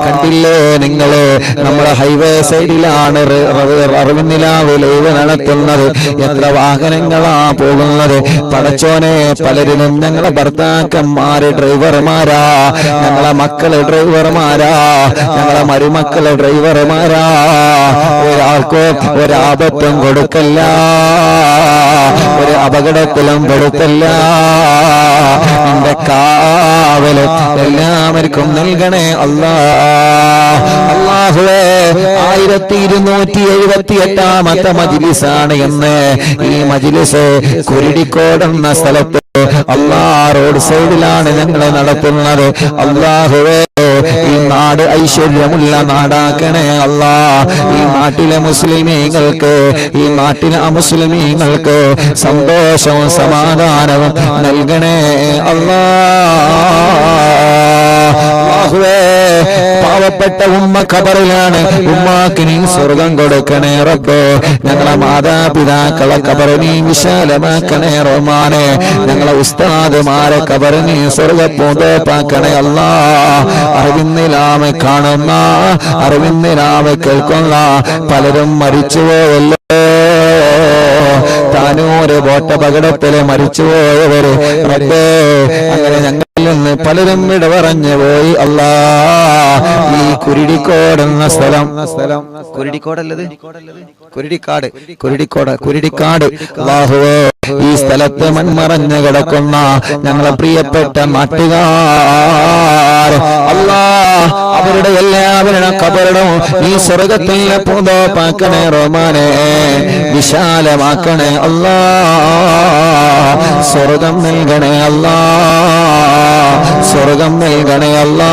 കണ്ടില്ലേ നിങ്ങള്, നമ്മുടെ ഹൈവേ സൈഡിലാണ് അറിവിന്നിലാവ് ലൈവ് നടത്തുന്നത്. എത്ര വാഹനങ്ങളാ പോകുന്നത് പടച്ചോനെ. പലരിലും ഞങ്ങളെ ഭർത്താക്കന്മാര് ഡ്രൈവർമാരാ, ഞങ്ങളെ മക്കള് ഡ്രൈവർമാരാ, ഞങ്ങളെ മരുമക്കള് ഡ്രൈവർമാരാ. ഒരാൾക്കോ ഒരാപത്തും കൊടുക്കല്ല, ഒരു അപകടത്തിലും കൊടുക്കല്ല. നിന്റെ കാവല് എല്ലാവർക്കും നൽകണേ അല്ലാ. അല്ലാഹുവേ, 1278 മജ്ലിസാണ് എന്ന് ഈ മജ്ലിസ് കുരുടിക്കോട് എന്ന സ്ഥലത്ത് അല്ലാ റോഡ് സൈഡിലാണ് ഞങ്ങൾ നടത്തുന്നത്. അല്ലാഹുവേ, ഈ നാട് ഐശ്വര്യമുള്ള നാടാക്കണേ അല്ലാ. ഈ നാട്ടിലെ മുസ്ലിമീങ്ങൾക്ക്, ഈ നാട്ടിലെ അമുസ്ലിമീങ്ങൾക്ക് സന്തോഷവും സമാധാനവും നൽകണേ അല്ലാ. പാവപ്പെട്ട ഉമ്മ ഖബറിലാണ്, ഉമ്മാക്ക് നീ സ്വർഗം കൊടുക്കണേ റബ്ബേ. ഞങ്ങളെ മാതാപിതാക്കളെ ഖബർ നീ വിശാലമാക്കണേ റഹ്മാനെ. ഞങ്ങളെ ഉസ്താദുമാരെ ഖബർ നീ സ്വർഗപ്പൂന്തോപ്പാക്കണേ അല്ലാ. അറിവിന്നിലാമെ കാണുന്ന, അറിവിന്നിലാമെ കേൾക്കുന്ന പലരും മരിച്ചുപോയല്ലോ. താനൂര് ബോട്ടപകടത്തില് മരിച്ചുപോയവര് റബ്ബേ, അങ്ങനെ ഞങ്ങളിൽ നിന്ന് പലരും വിട പറഞ്ഞു പോയി അല്ലാ. ഈ കുരുടിക്കോട് എന്ന സ്ഥലം, കുരുടിക്കോടല്ലത്, കുരുടിക്കാട് അല്ലാഹുവേ, ഈ സ്ഥലത്ത് മൺമറഞ്ഞു കിടക്കുന്ന ഞങ്ങളെ പ്രിയപ്പെട്ട നാട്ടുകാർ അല്ലാ, അവരുടെ എല്ലാവരുടെ ഖബറും ഈ സ്വർഗത്തിലെ പൂന്തോപ്പാക്കണേ റഹ്മാനെ. വിശാലമാക്കണേ അല്ലാ. സ്വർഗം നൽകണേ അല്ലാ. സ്വർഗം നൽകണേ അല്ലാ.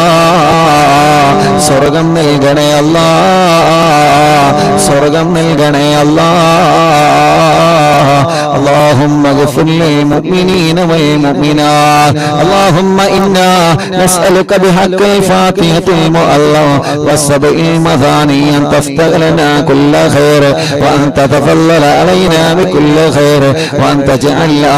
സ്വർഗം നൽകണേ അല്ലാ. സ്വർഗം നൽകണേ അല്ലാ. اللهم اغفر للمؤمنين والمؤمنات. اللهم إنا نسألك بحق الفاتحة المؤلم والسبع المثاني أن تفتح لنا كل خير، وأن تتفضل علينا بكل خير، وأن تجعلنا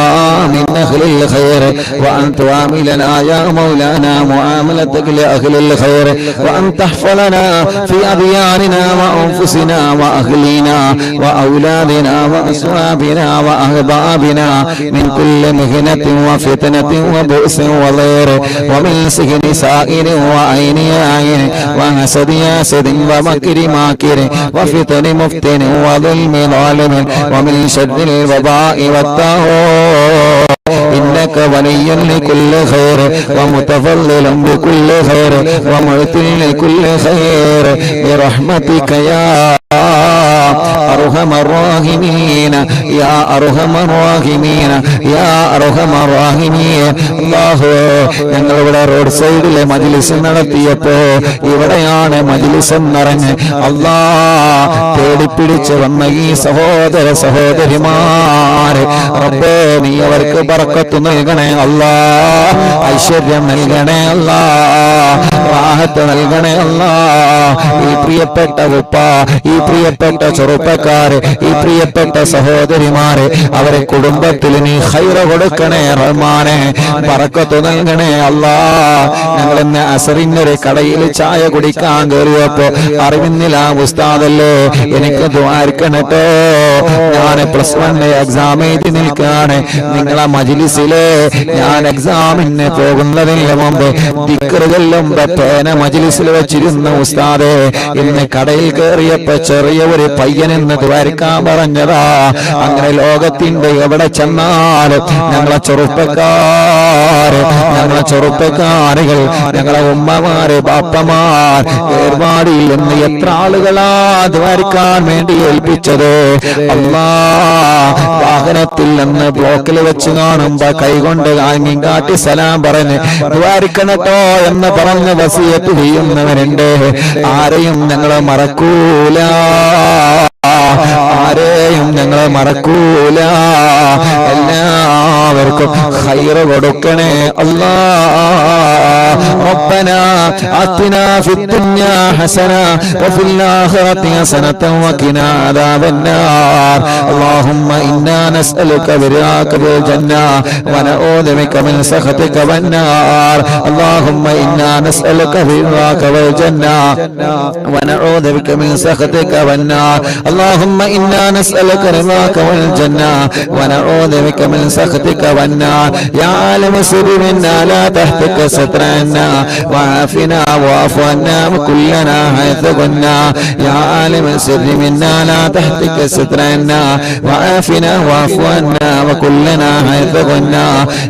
من أهل الخير، وأن تعاملنا يا مولانا معاملتك لأهل الخير، وأن تحفظنا في أدياننا وأنفسنا وأهلنا وأولادنا وأصحابنا وأحبابنا من كل مهنة وفتنة وبؤس وضير، ومن سجن سائر وعين عين، وحسد حاسد ومكر ماكر، وفتن مفتن وظلم ظالم، ومن شر الوباء والطاغوت. إنك ولي لكل خير، ومتفضل بكل خير، ومعطي لكل خير، برحمتك يا أرحم الراحمين، يا أرحم الراحمين، يا أرحم الراحمين. അല്ലാഹു, ഞങ്ങളിവിടെ റോഡ് സൈഡിലെ മജ്ലിസ് നടത്തിയപ്പോ ഇവിടെയാണ് മജ്ലിസ് എന്നറിഞ്ഞ് അല്ലാ തേടിപ്പിടിച്ച് വന്ന ഈ സഹോദര സഹോദരിമാര് റബ്ബേ, നീ അവർക്ക് ബർക്കത്ത് നൽകണേ അല്ലാ. ഐശ്വര്യം നൽകണേ അല്ലാ. റാഹത്ത് നൽകണേ അല്ലാ. ഈ പ്രിയപ്പെട്ട ഉപ്പ, ഈ പ്രിയപ്പെട്ട ചെറുപ്പക്കാര്, ഈ പ്രിയപ്പെട്ട സഹോദരിമാര്, അവരെ കുടുംബത്തിൽ നീ ഖൈറ കൊടുക്കണേ റഹ്മാനെ. ബർക്കത്ത് നൽകണേ അല്ലാ. ഞങ്ങൾ ഇന്ന് അസറിനൊരു കടയിൽ ചായ കുടിക്കാൻ കയറിയപ്പോ അറിവിന്നില്ല ഉസ്താദല്ലേ, എനിക്ക് ദ്വാരിക്കണട്ടോ, ഞാൻ +1 എക്സാം എഴുതി നിൽക്കാണ്. നിങ്ങളെ മജ്ലിസിലെ ഞാൻ എക്സാമിന് പോകുന്നതിന് മുമ്പ് ദിക്ർ ചൊല്ലുമ്പോ പേന മജ്ലിസിൽ വെച്ചിരുന്ന ഉസ്താദേ, ഇന്ന് കടയിൽ കയറിയപ്പോ ചെറിയ ഒരു പയ്യൻ എന്ന് ദ്വാരക്കാൻ പറഞ്ഞതാ. അങ്ങനെ ലോകത്തിന്റെ എവിടെ ചെന്നാലും ഞങ്ങളെ ചെറുപ്പക്കാരുകൾ, ഞങ്ങളെ ഉമ്മമാര്, ബാപ്പമാർ, ഏർവാടിയിൽ നിന്ന് എത്ര ആളുകളാ ദ്വാരക്കാൻ വേണ്ടി ഏൽപ്പിച്ചത്. അല്ലാ, വാഹനത്തിൽ നിന്ന് ബ്ലോക്കിൽ വെച്ച് കാണുമ്പോ കൈകൊണ്ട് കാട്ടി സലാം പറഞ്ഞ് ദ്വാരിക്കണട്ടോ എന്ന് പറഞ്ഞ് വസിയത്ത് ചെയ്യുന്നവരുണ്ട്. ആരെയും ഞങ്ങൾ മറക്കൂല, ആരെയും ഞങ്ങൾ മറക്കൂല. എല്ലാവർക്കും ഖൈറ് കൊടുക്കണേ അല്ലാ. ربنا آتنا في الدنيا حسنة وفي الآخرة حسنة وقنا عذاب النار. اللهم إنا نسألك برضاك بالجنة ونعوذ بك من سخطك والنار. اللهم إنا نسألك برضاك بالجنة ونعوذ بك من سخطك والنار. اللهم إنا نسألك رضاك والجنة ونعوذ بك من سخطك والنار. يا عالم السر منا لا تهتك سترنا وعافنا واعف عنا وكلنا حيث كنا. يا عالم السر منا لا تهتك سترنا وعافنا واعف عنا وكلنا حيث كنا.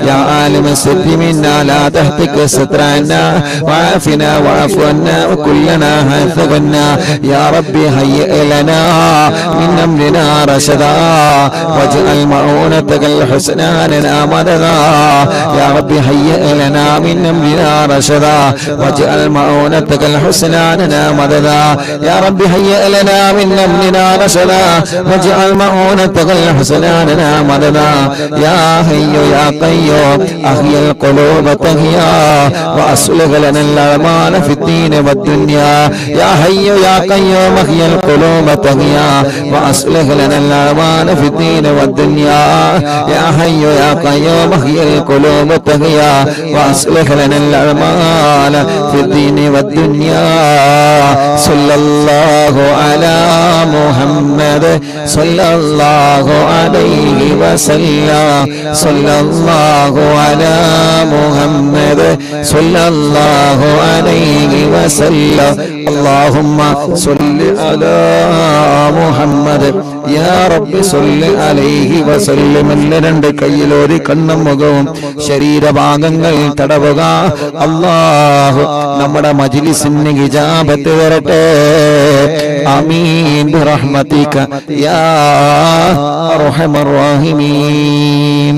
يا عالم السر منا لا تهتك سترنا وعافنا واعف عنا وكلنا حيث كنا. يا ربي هيئ لنا من أمرنا رشدا واجعل معونتك الحسنى لنا مددا. يا ربي هيئ لنا من أمرنا رشدا واجعل معونتك الحسنى لنا مددا. يا ربي هيئ لنا من أمرنا رشدا واجعل معونتك الحسنى لنا مددا. يا حي يا قيوم أحيي القلوب تحيا وأصلح لنا الأعمال في الدين والدنيا. يا حي يا قيوم أحيي القلوب تحيا وأصلح لنا الأعمال في الدين والدنيا. يا حي يا قيوم أحيي القلوب تحيا وأصلح لنا الأعمال في الدين والدنيا. صلى الله على محمد صلى الله عليه وسلم. صلى الله على محمد صلى الله عليه وسلم. اللهم صل على محمد يا رب صل عليه وسلم. രണ്ട് കയ്യിലൊരു കണ്ണും മുഖവും ശരീരഭാഗങ്ങൾ തടവുക. അല്ലാഹു നമ്മുടെ മജ്ലിസിന് ഇജാബത്ത് തരട്ടെ. ആമീൻ ബിറഹ്മതിക യാ അർഹമർ റഹീമീൻ.